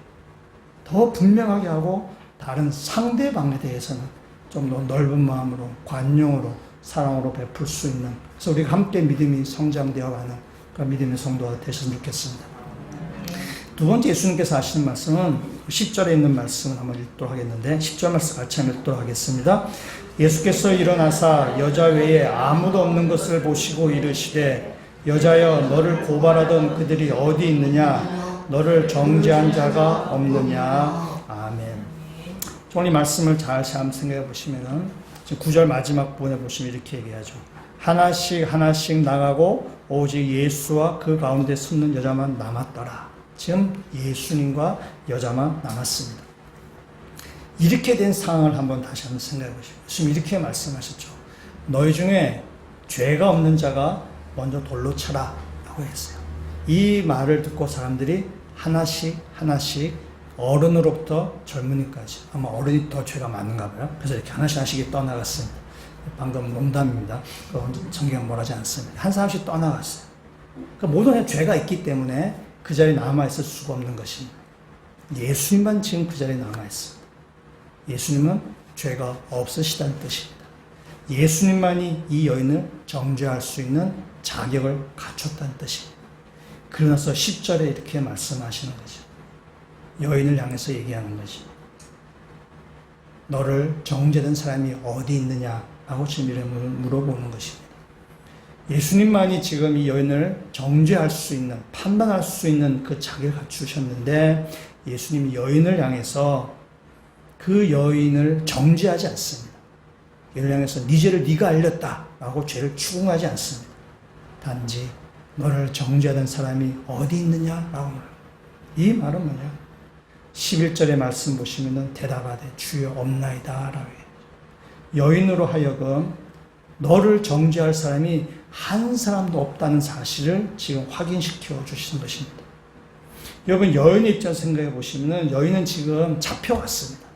더 분명하게 하고 다른 상대방에 대해서는 좀 더 넓은 마음으로 관용으로 사랑으로 베풀 수 있는 그래서 우리가 함께 믿음이 성장되어가는 그 믿음의 성도가 되셨으면 좋겠습니다. 두 번째 예수님께서 하시는 말씀은 10절에 있는 말씀을 한번 읽도록 하겠는데 10절 말씀 같이 한번 읽도록 하겠습니다. 예수께서 일어나사 여자 외에 아무도 없는 것을 보시고 이르시되 여자여 너를 고발하던 그들이 어디 있느냐 너를 정죄한 자가 없느냐. 아멘. 오늘 이 말씀을 잘 생각해 보시면은 지금 9절 마지막 부분에 보시면 이렇게 얘기하죠. 하나씩 나가고 오직 예수와 그 가운데 숨는 여자만 남았더라. 지금 예수님과 여자만 남았습니다. 이렇게 된 상황을 다시 한번 생각해 보시고 지금 이렇게 말씀하셨죠. 너희 중에 죄가 없는 자가 먼저 돌로 쳐라 라고 했어요. 이 말을 듣고 사람들이 하나씩 어른으로부터 젊은이까지 아마 어른이 더 죄가 많은가 봐요. 그래서 이렇게 하나씩 떠나갔습니다. 방금 농담입니다. 성경은 뭐라지 않습니다. 한 사람씩 떠나갔어요. 그러니까 모든 죄가 있기 때문에 그 자리에 남아있을 수가 없는 것입니다. 예수님만 지금 그 자리에 남아있습니다. 예수님은 죄가 없으시다는 뜻입니다. 예수님만이 이 여인을 정죄할 수 있는 자격을 갖췄다는 뜻입니다. 그러나서 10절에 이렇게 말씀하시는 거죠. 여인을 향해서 얘기하는 거지. 너를 정죄된 사람이 어디 있느냐라고 지금 이렇게 물어보는 것입니다. 예수님만이 지금 이 여인을 정죄할 수 있는, 판단할 수 있는 그 자격을 갖추셨는데 예수님이 여인을 향해서 그 여인을 정죄하지 않습니다. 여인을 향해서 네 죄를 네가 알렸다라고 죄를 추궁하지 않습니다. 단지 너를 정죄하던 사람이 어디 있느냐라고 말합니다. 이 말은 뭐냐? 11절의 말씀 보시면은 대답하되 주여 없나이다 라고 해요. 여인으로 하여금 너를 정죄할 사람이 한 사람도 없다는 사실을 지금 확인시켜 주신 것입니다. 여러분 여인의 입장에서 생각해 보시면은 여인은 지금 잡혀갔습니다.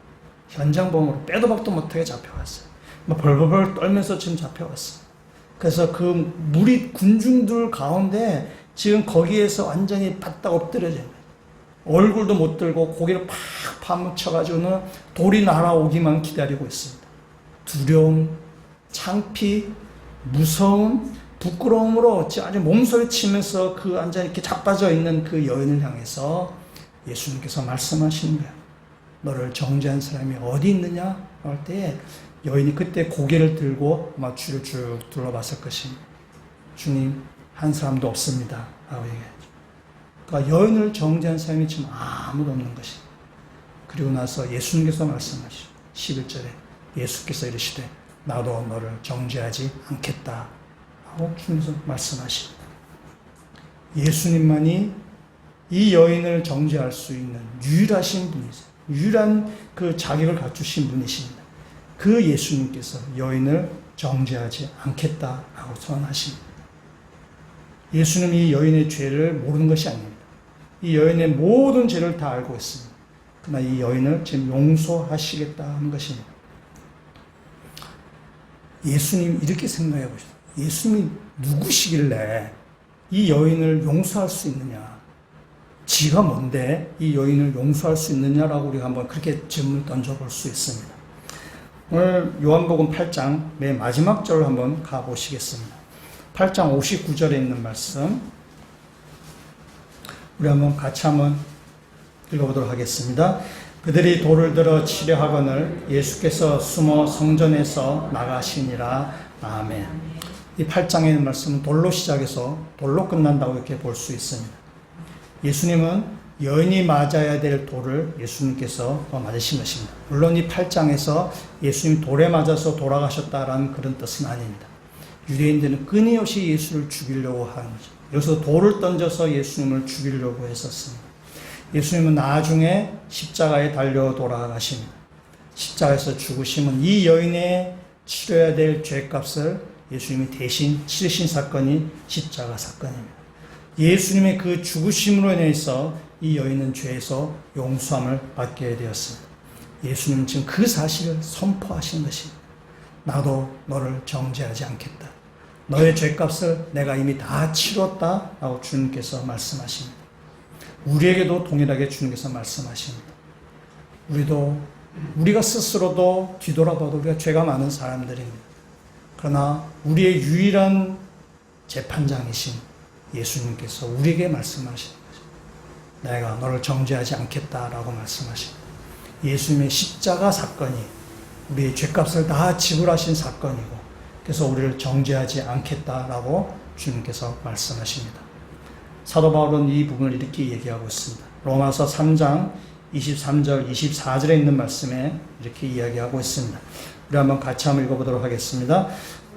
현장범으로 빼도 박도 못하게 잡혀갔어요. 벌벌벌 떨면서 지금 잡혀갔어요. 그래서 그 무리 군중들 가운데 지금 거기에서 완전히 바닥 엎드려져요. 얼굴도 못 들고 고개를 팍 파묻혀가지고는 돌이 날아오기만 기다리고 있습니다. 두려움, 창피, 무서움, 부끄러움으로 아주 몸소리치면서 그 앉아 이렇게 자빠져 있는 그 여인을 향해서 예수님께서 말씀하시는 거예요. 너를 정죄한 사람이 어디 있느냐? 할 때 여인이 그때 고개를 들고 아마 주를 쭉 둘러봤을 것입니다. 주님, 한 사람도 없습니다. 라고 얘기해요. 그러니까 여인을 정죄한 사람이 지금 아무도 없는 것이. 그리고 나서 예수님께서 말씀하시죠. 11절에 예수께서 이르시되 나도 너를 정죄하지 않겠다 하고 주님께서 말씀하십니다. 예수님만이 이 여인을 정죄할 수 있는 유일하신 분이세요. 유일한 그 자격을 갖추신 분이십니다. 그 예수님께서 여인을 정죄하지 않겠다라고 선언하십니다. 예수님이 이 여인의 죄를 모르는 것이 아닙니다. 이 여인의 모든 죄를 다 알고 있습니다. 그러나 이 여인을 지금 용서하시겠다 하는 것입니다. 예수님 이렇게 생각해 보시죠. 예수님이 누구시길래 이 여인을 용서할 수 있느냐? 지가 뭔데 이 여인을 용서할 수 있느냐라고 우리가 한번 그렇게 질문을 던져볼 수 있습니다. 오늘 요한복음 8장 맨 마지막 절을 한번 가보시겠습니다. 8장 59절에 있는 말씀 우리 한번 같이 한번 읽어보도록 하겠습니다. 그들이 돌을 들어 치려 하거늘 예수께서 숨어 성전에서 나가시니라. 아멘. 이 8장에 있는 말씀은 돌로 시작해서 돌로 끝난다고 이렇게 볼 수 있습니다. 예수님은 여인이 맞아야 될 돌을 예수님께서 맞으신 것입니다. 물론 이 8장에서 예수님 돌에 맞아서 돌아가셨다라는 그런 뜻은 아닙니다. 유대인들은 끊임없이 예수를 죽이려고 하는 거죠. 여기서 돌을 던져서 예수님을 죽이려고 했었습니다. 예수님은 나중에 십자가에 달려 돌아가십니다. 십자가에서 죽으심은 이 여인의 치러야 될 죄값을 예수님이 대신 치르신 사건이 십자가 사건입니다. 예수님의 그 죽으심으로 인해서 이 여인은 죄에서 용서함을 받게 되었습니다. 예수님은 지금 그 사실을 선포하신 것입니다. 나도 너를 정죄하지 않겠다. 너의 죄값을 내가 이미 다 치렀다 라고 주님께서 말씀하십니다. 우리에게도 동일하게 주님께서 말씀하십니다. 우리가 스스로도 뒤돌아봐도 우리가 죄가 많은 사람들입니다. 그러나 우리의 유일한 재판장이신 예수님께서 우리에게 말씀하시는 거죠. 내가 너를 정죄하지 않겠다라고 말씀하십니다. 예수님의 십자가 사건이 우리의 죄값을 다 지불하신 사건이고, 그래서 우리를 정죄하지 않겠다라고 주님께서 말씀하십니다. 사도 바울은 이 부분을 이렇게 얘기하고 있습니다. 로마서 3장 23절, 24절에 있는 말씀에 이렇게 이야기하고 있습니다. 우리 한번 같이 한번 읽어보도록 하겠습니다.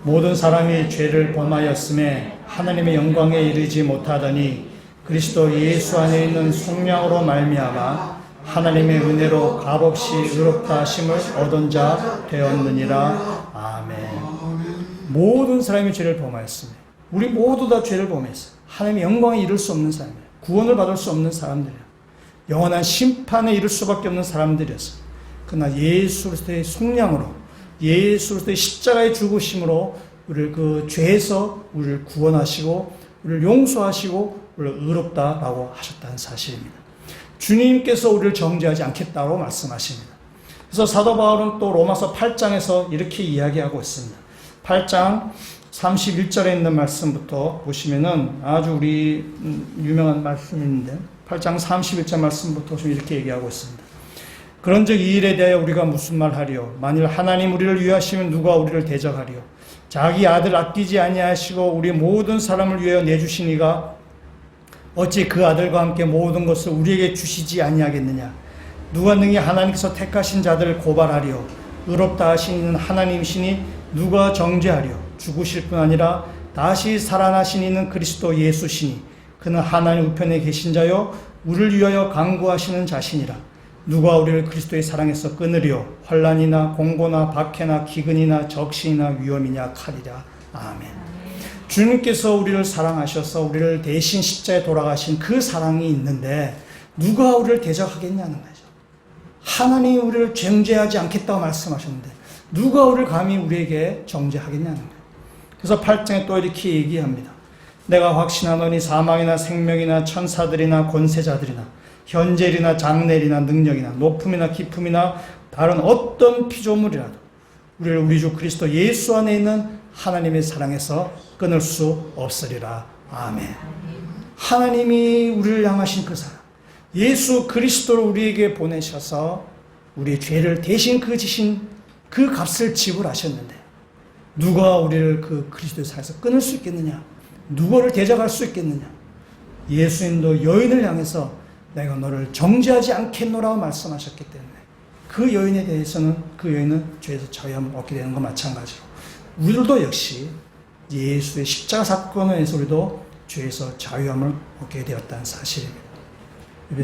모든 사람이 죄를 범하였음에 하나님의 영광에 이르지 못하더니 그리스도 예수 안에 있는 속량으로 말미암아 하나님의 은혜로 값없이 의롭다 하심을 얻은 자 되었느니라. 아멘. 모든 사람이 죄를 범하였습니다. 우리 모두 다 죄를 범했어요. 하나님의 영광에 이를 수 없는 사람이에요. 구원을 받을 수 없는 사람들이에요. 영원한 심판에 이를 수밖에 없는 사람들이었어요. 그러나 예수 그리스도의 속량으로, 예수 그리스도의 십자가의 죽으심으로 우리를 그 죄에서 우리를 구원하시고 우리를 용서하시고 우리를 의롭다라고 하셨다는 사실입니다. 주님께서 우리를 정죄하지 않겠다고 말씀하십니다. 그래서 사도 바울은 또 로마서 8장에서 이렇게 이야기하고 있습니다. 8장 31절에 있는 말씀부터 보시면은 아주 우리 유명한 말씀인데 8장 31절 말씀부터 좀 이렇게 얘기하고 있습니다. 그런즉 이 일에 대하여 우리가 무슨 말하리요? 만일 하나님 우리를 위하시면 누가 우리를 대적하리요? 자기 아들 아끼지 아니하시고 우리 모든 사람을 위하여 내주시니가 어찌 그 아들과 함께 모든 것을 우리에게 주시지 아니하겠느냐? 누가 능히 하나님께서 택하신 자들을 고발하리요? 의롭다 하시는 하나님이시니 누가 정죄하리요? 죽으실 뿐 아니라 다시 살아나신 이는 그리스도 예수시니 그는 하나님 우편에 계신 자요 우리를 위하여 간구하시는 자신이라. 누가 우리를 그리스도의 사랑에서 끊으리요? 환난이나 공고나 박해나 기근이나 적신이나 위험이냐 칼이라. 아멘. 주님께서 우리를 사랑하셔서 우리를 대신 십자가에 돌아가신 그 사랑이 있는데 누가 우리를 대적하겠냐는 거죠. 하나님이 우리를 정죄하지 않겠다고 말씀하셨는데 누가 우리를 감히 우리에게 정죄하겠냐는 거예요. 그래서 8장에 또 이렇게 얘기합니다. 내가 확신하노니 사망이나 생명이나 천사들이나 권세자들이나 현재일이나 장래일이나 능력이나 높음이나 깊음이나 다른 어떤 피조물이라도 우리를 우리 주 그리스도 예수 안에 있는 하나님의 사랑에서 끊을 수 없으리라. 아멘. 하나님이 우리를 향하신 그 사랑, 예수 그리스도를 우리에게 보내셔서 우리의 죄를 대신 지신 그 값을 지불하셨는데 누가 우리를 그 그리스도의 사랑에서 끊을 수 있겠느냐? 누구를 대적할 수 있겠느냐? 예수님도 여인을 향해서 내가 너를 정죄하지 않겠노라고 말씀하셨기 때문에 그 여인에 대해서는 그 여인은 죄에서 자유함을 얻게 되는 것 마찬가지로 우리들도 역시 예수의 십자가 사건에 의해서 우리도 죄에서 자유함을 얻게 되었다는 사실입니다.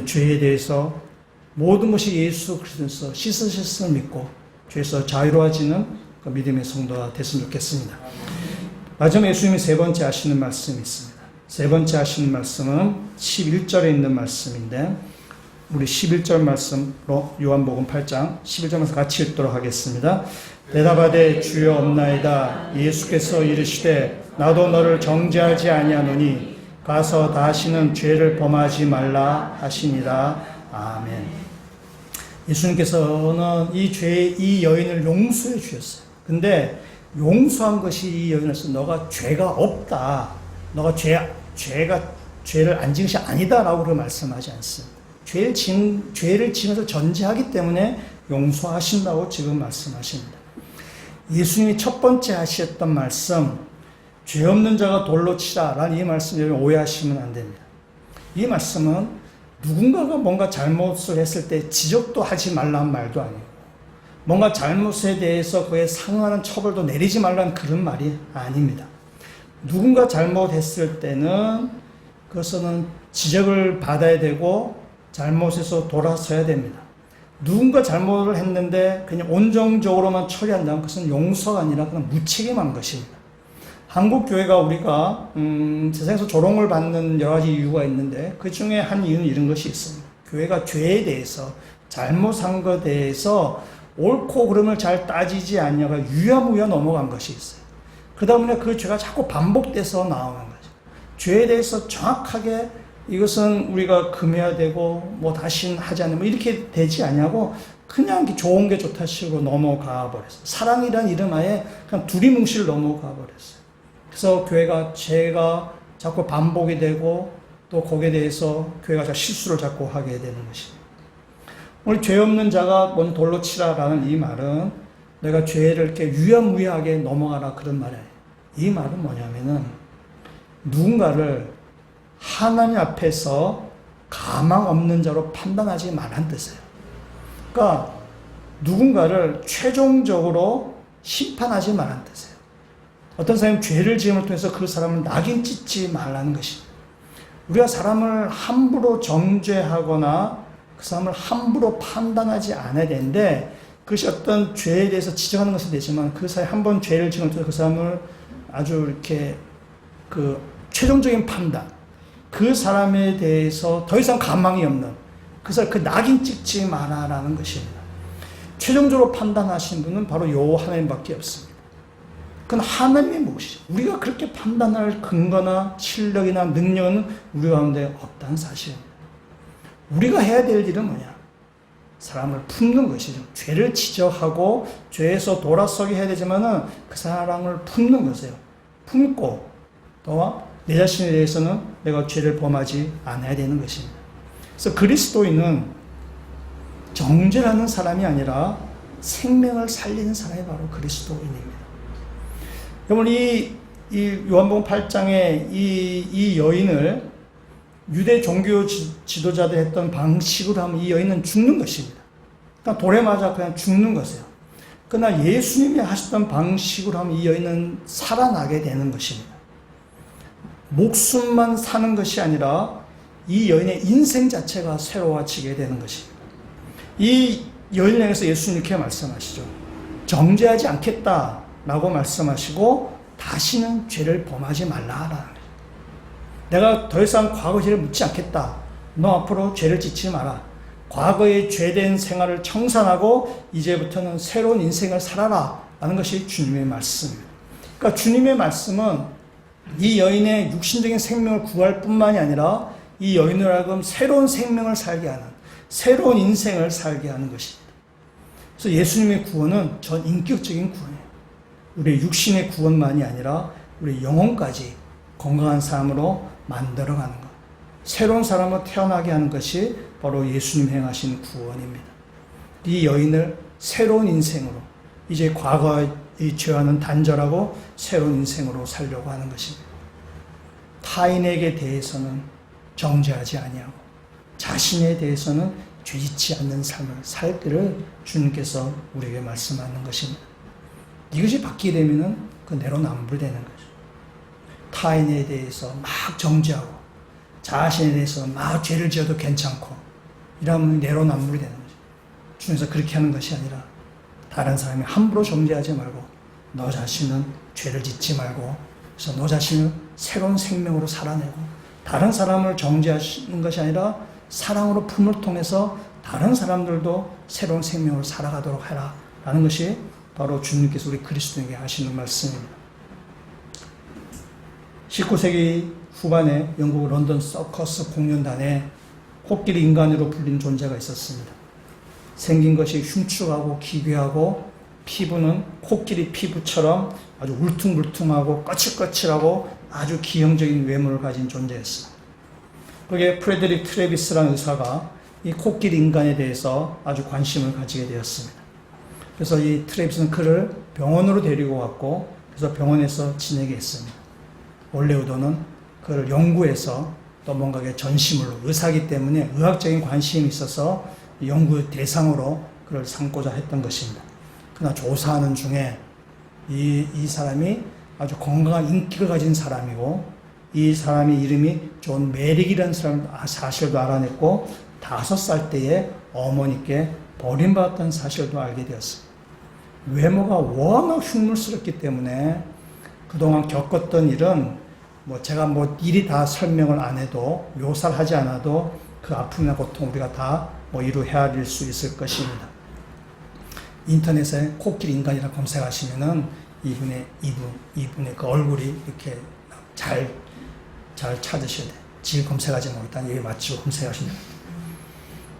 죄에 대해서 모든 것이 예수 그리스도에서 씻으셨음을 믿고 죄에서 자유로워지는 그 믿음의 성도가 됐으면 좋겠습니다. 마지막에 예수님이 세 번째 하시는 말씀이 있습니다. 세 번째 하시는 말씀은 11절에 있는 말씀인데 우리 11절 말씀으로 요한복음 8장 11절 말씀 같이 읽도록 하겠습니다. 대답하되 주여 없나이다. 예수께서 이르시되 나도 너를 정죄하지 아니하노니 가서 다시는 죄를 범하지 말라 하시니라. 아멘. 예수님께서는 이 여인을 용서해 주셨어요. 근데 용서한 것이 이 여인으로서 너가 죄가 없다. 너가 죄를 안 지은 것이 아니다라고 말씀하지 않습니다. 죄를 지면서 전제하기 때문에 용서하신다고 지금 말씀하십니다. 예수님이 첫 번째 하셨던 말씀, 죄 없는 자가 돌로 치라라는 이 말씀을 오해하시면 안 됩니다. 이 말씀은 누군가가 뭔가 잘못을 했을 때 지적도 하지 말라는 말도 아니고 뭔가 잘못에 대해서 그에 상응하는 처벌도 내리지 말라는 그런 말이 아닙니다. 누군가 잘못했을 때는 그것은 지적을 받아야 되고 잘못에서 돌아서야 됩니다. 누군가 잘못을 했는데 그냥 온정적으로만 처리한다면 그것은 용서가 아니라 그냥 무책임한 것입니다. 한국 교회가 우리가 세상에서 조롱을 받는 여러 가지 이유가 있는데 그 중에 한 이유는 이런 것이 있습니다. 교회가 죄에 대해서 잘못한 것에 대해서 옳고 그름을 잘 따지지 않냐가 유야무야 넘어간 것이 있어요. 그러다 보니 그 죄가 자꾸 반복돼서 나오는 거죠. 죄에 대해서 정확하게 이것은 우리가 금해야 되고 뭐 다시는 하지 않으면 뭐 이렇게 되지 않냐고 그냥 좋은 게 좋다 식으로 넘어가 버렸어요. 사랑이란 이름 하에 그냥 두리뭉실 넘어가 버렸어요. 그래서 교회가 죄가 자꾸 반복이 되고 또 거기에 대해서 교회가 실수를 자꾸 하게 되는 것입니다. 오늘 죄 없는 자가 먼저 돌로 치라라는 이 말은 내가 죄를 이렇게 유야무야하게 넘어가라 그런 말이에요. 이 말은 뭐냐면은 누군가를 하나님 앞에서 가망 없는 자로 판단하지 말란 뜻이에요. 그러니까 누군가를 최종적으로 심판하지 말란 뜻이에요. 어떤 사람이 죄를 지음을 통해서 그 사람을 낙인 찍지 말라는 것입니다. 우리가 사람을 함부로 정죄하거나 그 사람을 함부로 판단하지 않아야 되는데 그것이 어떤 죄에 대해서 지적하는 것은 되지만 그 사람이 한 번 죄를 지은 통해서 그 사람을 아주 이렇게 그 최종적인 판단, 그 사람에 대해서 더 이상 가망이 없는 그 사람 그 낙인 찍지 마라라는 것입니다. 최종적으로 판단하신 분은 바로 요 하나님밖에 없습니다. 그건 하나님의 몫이죠. 우리가 그렇게 판단할 근거나 실력이나 능력은 우리 가운데 없다는 사실입니다. 우리가 해야 될 일은 뭐냐? 사람을 품는 것이죠. 죄를 지적하고 죄에서 돌아서게 해야 되지만은 그 사람을 품는 것이에요. 품고 또 내 자신에 대해서는 내가 죄를 범하지 않아야 되는 것입니다. 그래서 그리스도인은 정죄하는 사람이 아니라 생명을 살리는 사람이 바로 그리스도인입니다. 여러분 이 요한복음 8장에 이 여인을 유대 종교 지도자들이 했던 방식으로 하면 이 여인은 죽는 것입니다. 그러니까 돌에 맞아 그냥 죽는 것이에요. 그러나 예수님이 하셨던 방식으로 하면 이 여인은 살아나게 되는 것입니다. 목숨만 사는 것이 아니라 이 여인의 인생 자체가 새로워지게 되는 것입니다. 이 여인을 향해서 예수님 이렇게 말씀하시죠. 정죄하지 않겠다라고 말씀하시고 다시는 죄를 범하지 말라라는 거예요. 내가 더 이상 과거 죄를 묻지 않겠다. 너 앞으로 죄를 짓지 마라. 과거의 죄된 생활을 청산하고 이제부터는 새로운 인생을 살아라 라는 것이 주님의 말씀입니다. 그러니까 주님의 말씀은 이 여인의 육신적인 생명을 구할 뿐만이 아니라 이 여인을 하여금 새로운 생명을 살게 하는 새로운 인생을 살게 하는 것입니다. 그래서 예수님의 구원은 전 인격적인 구원이에요. 우리의 육신의 구원만이 아니라 우리 영혼까지 건강한 삶으로 만들어가는 것. 새로운 사람으로 태어나게 하는 것이 바로 예수님 행하신 구원입니다. 이 여인을 새로운 인생으로 이제 과거의 죄와는 단절하고 새로운 인생으로 살려고 하는 것입니다. 타인에게 대해서는 정죄하지 아니하고 자신에 대해서는 죄짓지 않는 삶을 살기를 주님께서 우리에게 말씀하는 것입니다. 이것이 바뀌게 되면은 그 내로남불되는 거죠. 타인에 대해서 막 정죄하고 자신에 대해서 막 죄를 지어도 괜찮고 이러면 내로남불이 되는 거죠. 주님께서 그렇게 하는 것이 아니라 다른 사람이 함부로 정죄하지 말고 너 자신은 죄를 짓지 말고 그래서 너 자신을 새로운 생명으로 살아내고 다른 사람을 정죄하시는 것이 아니라 사랑으로 품을 통해서 다른 사람들도 새로운 생명으로 살아가도록 해라 라는 것이 바로 주님께서 우리 그리스도에게 하시는 말씀입니다. 19세기 후반에 영국 런던 서커스 공연단에 코끼리 인간으로 불린 존재가 있었습니다. 생긴 것이 흉측하고 기괴하고 피부는 코끼리 피부처럼 아주 울퉁불퉁하고 거칠거칠하고 아주 기형적인 외모를 가진 존재였습니다. 거기에 프레드릭 트래비스라는 의사가 이 코끼리 인간에 대해서 아주 관심을 가지게 되었습니다. 그래서 이 트래비스는 그를 병원으로 데리고 왔고 그래서 병원에서 지내게 했습니다. 원래 의도는 그를 연구해서 또 뭔가 전시물로 의사이기 때문에 의학적인 관심이 있어서 연구 대상으로 그를 삼고자 했던 것입니다. 그러나 조사하는 중에 이 사람이 아주 건강한 인기를 가진 사람이고 이 사람의 이름이 존 메릭이라는 사실도 알아냈고 5살 때에 어머니께 버림받았던 사실도 알게 되었습니다. 외모가 워낙 흉물스럽기 때문에 그 그동안 겪었던 일은 뭐 제가 뭐 일이 다 설명을 안 해도 묘사를 하지 않아도 그 아픔이나 고통 우리가 다 뭐 이루 헤아릴 수 있을 것입니다. 인터넷에 코끼리 인간이라 검색하시면은 이분의 그 얼굴이 이렇게 잘 찾으셔야 돼요. 지금 검색하지 못한 여기 맞추고 검색하시면 됩니다.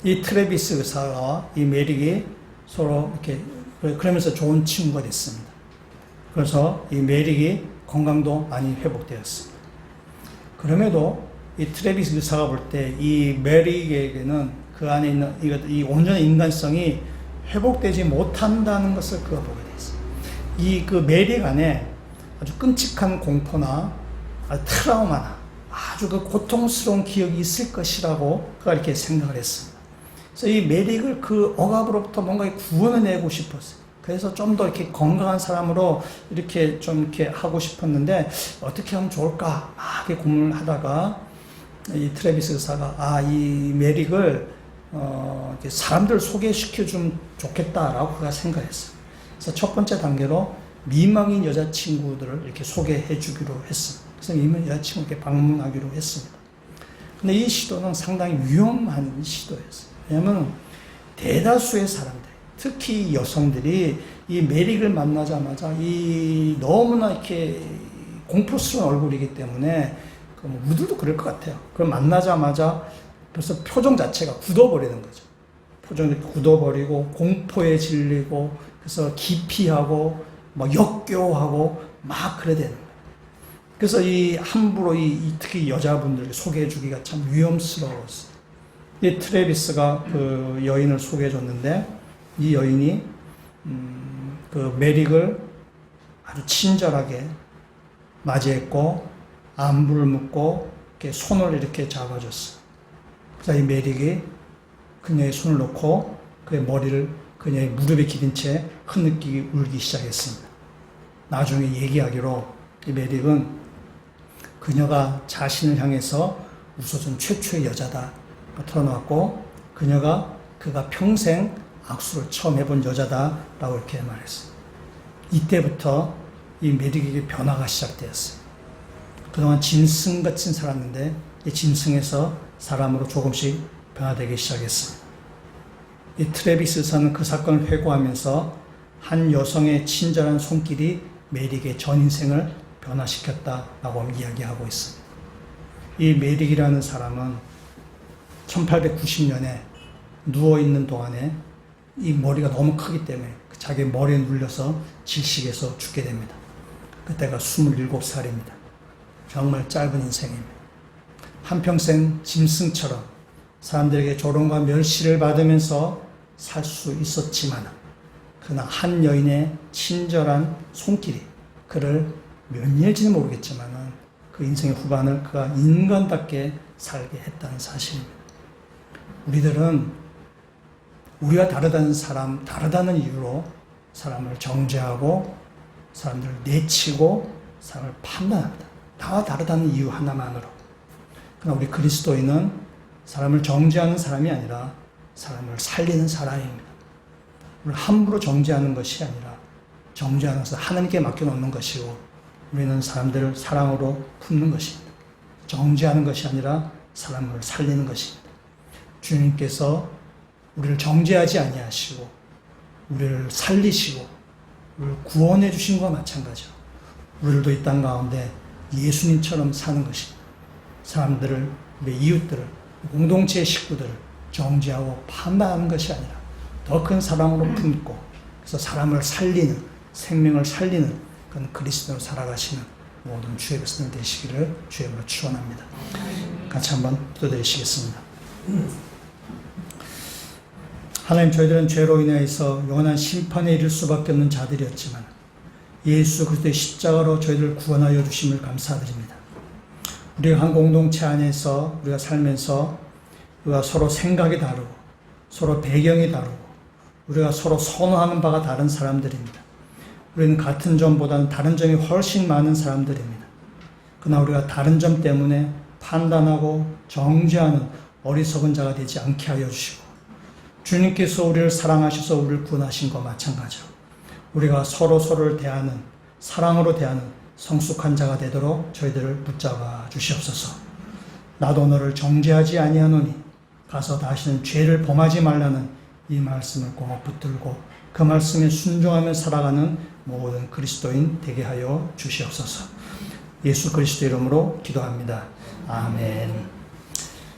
이 트래비스 의사와 이 메릭이 서로 이렇게 그러면서 좋은 친구가 됐습니다. 그래서 이 메릭이 건강도 많이 회복되었습니다. 그럼에도 이 트래비스 의사가 볼 때 이 메릭에게는 그 안에 있는 이 온전한 인간성이 회복되지 못한다는 것을 그가 보게 됐어요. 이 그 메릭 안에 아주 끔찍한 공포나 아주 트라우마나 아주 그 고통스러운 기억이 있을 것이라고 그가 이렇게 생각을 했습니다. 그래서 이 메릭을 그 억압으로부터 뭔가 구원을 내고 싶었어요. 그래서 좀 더 이렇게 건강한 사람으로 이렇게 좀 이렇게 하고 싶었는데 어떻게 하면 좋을까 막 이렇게 고민을 하다가 이 트래비스 의사가 이 메릭을 이렇게 사람들 소개시켜 주면 좋겠다라고 그가 생각했어요. 그래서 첫 번째 단계로 미망인 여자친구들을 이렇게 소개해 주기로 했습니다. 그래서 미망인 여자친구에게 방문하기로 했습니다. 근데 이 시도는 상당히 위험한 시도였어요. 왜냐하면 대다수의 사람들, 특히 여성들이 이 메릭을 만나자마자 이 너무나 이렇게 공포스러운 얼굴이기 때문에 뭐 우리들도 그럴 것 같아요. 그럼 만나자마자 벌써 표정 자체가 굳어버리는 거죠. 표정이 굳어버리고 공포에 질리고 그래서 기피하고 막 역겨워하고 막 그래야 되는 거예요. 그래서 이 함부로 특히 여자분들에게 소개해 주기가 참 위험스러웠어요. 이 트래비스가 그 여인을 소개해 줬는데 이 여인이 그 메릭을 아주 친절하게 맞이했고 안부를 묻고 이렇게 손을 이렇게 잡아줬어요. 그래서 이 메릭이 그녀의 손을 놓고 그의 머리를 그녀의 무릎에 기댄 채 흐느끼게 울기 시작했습니다. 나중에 얘기하기로 이 메릭은 그녀가 자신을 향해서 웃어준 최초의 여자다 털어놓았고 그가 평생 악수를 처음 해본 여자다라고 이렇게 말했어요. 이때부터 이 메릭에게 변화가 시작되었어요. 그동안 짐승같이 살았는데 이 짐승에서 사람으로 조금씩 변화되기 시작했습니다. 이 트래비스 의사는 그 사건을 회고하면서 한 여성의 친절한 손길이 메릭의 전 인생을 변화시켰다라고 이야기하고 있습니다. 이 메릭이라는 사람은 1890년에 누워있는 동안에 이 머리가 너무 크기 때문에 자기 머리에 눌려서 질식해서 죽게 됩니다. 그때가 27살입니다. 정말 짧은 인생입니다. 한평생 짐승처럼 사람들에게 조롱과 멸시를 받으면서 살 수 있었지만 그러나 한 여인의 친절한 손길이 그를 몇 년일지는 모르겠지만 그 인생의 후반을 그가 인간답게 살게 했다는 사실입니다. 우리들은 우리와 다르다는 이유로 사람을 정죄하고 사람들을 내치고 사람을 판단합니다. 나와 다르다는 이유 하나만으로. 그러나 우리 그리스도인은 사람을 정죄하는 사람이 아니라 사람을 살리는 사람입니다. 우리를 함부로 정죄하는 것이 아니라 정죄하는 것을 하나님께 맡겨놓는 것이고 우리는 사람들을 사랑으로 품는 것입니다. 정죄하는 것이 아니라 사람을 살리는 것입니다. 주님께서 우리를 정죄하지 아니하시고 우리를 살리시고 우리를 구원해 주신 것과 마찬가지로 우리들도 이 땅 가운데 예수님처럼 사는 것입니다. 사람들을, 우리 이웃들을, 공동체의 식구들을 정죄하고 판단하는 것이 아니라 더 큰 사랑으로 품고 그래서 사람을 살리는, 생명을 살리는 그런 그리스도로 살아가시는 모든 주의 백성들 되시기를 주의 이름으로 축원합니다. 같이 한번 기도드리시겠습니다. 하나님, 저희들은 죄로 인해서 영원한 심판에 이를 수밖에 없는 자들이었지만 예수 그리스도의 십자가로 저희들을 구원하여 주심을 감사드립니다. 우리가 한 공동체 안에서 우리가 살면서 우리가 서로 생각이 다르고 서로 배경이 다르고 우리가 서로 선호하는 바가 다른 사람들입니다. 우리는 같은 점보다는 다른 점이 훨씬 많은 사람들입니다. 그러나 우리가 다른 점 때문에 판단하고 정죄하는 어리석은 자가 되지 않게 하여 주시고 주님께서 우리를 사랑하셔서 우리를 구원하신 것과 마찬가지로 우리가 서로를 대하는, 사랑으로 대하는 성숙한 자가 되도록 저희들을 붙잡아 주시옵소서. 나도 너를 정죄하지 아니하노니 가서 다시는 죄를 범하지 말라는 이 말씀을 꼭 붙들고 그 말씀에 순종하며 살아가는 모든 그리스도인 되게 하여 주시옵소서. 예수 그리스도 이름으로 기도합니다. 아멘.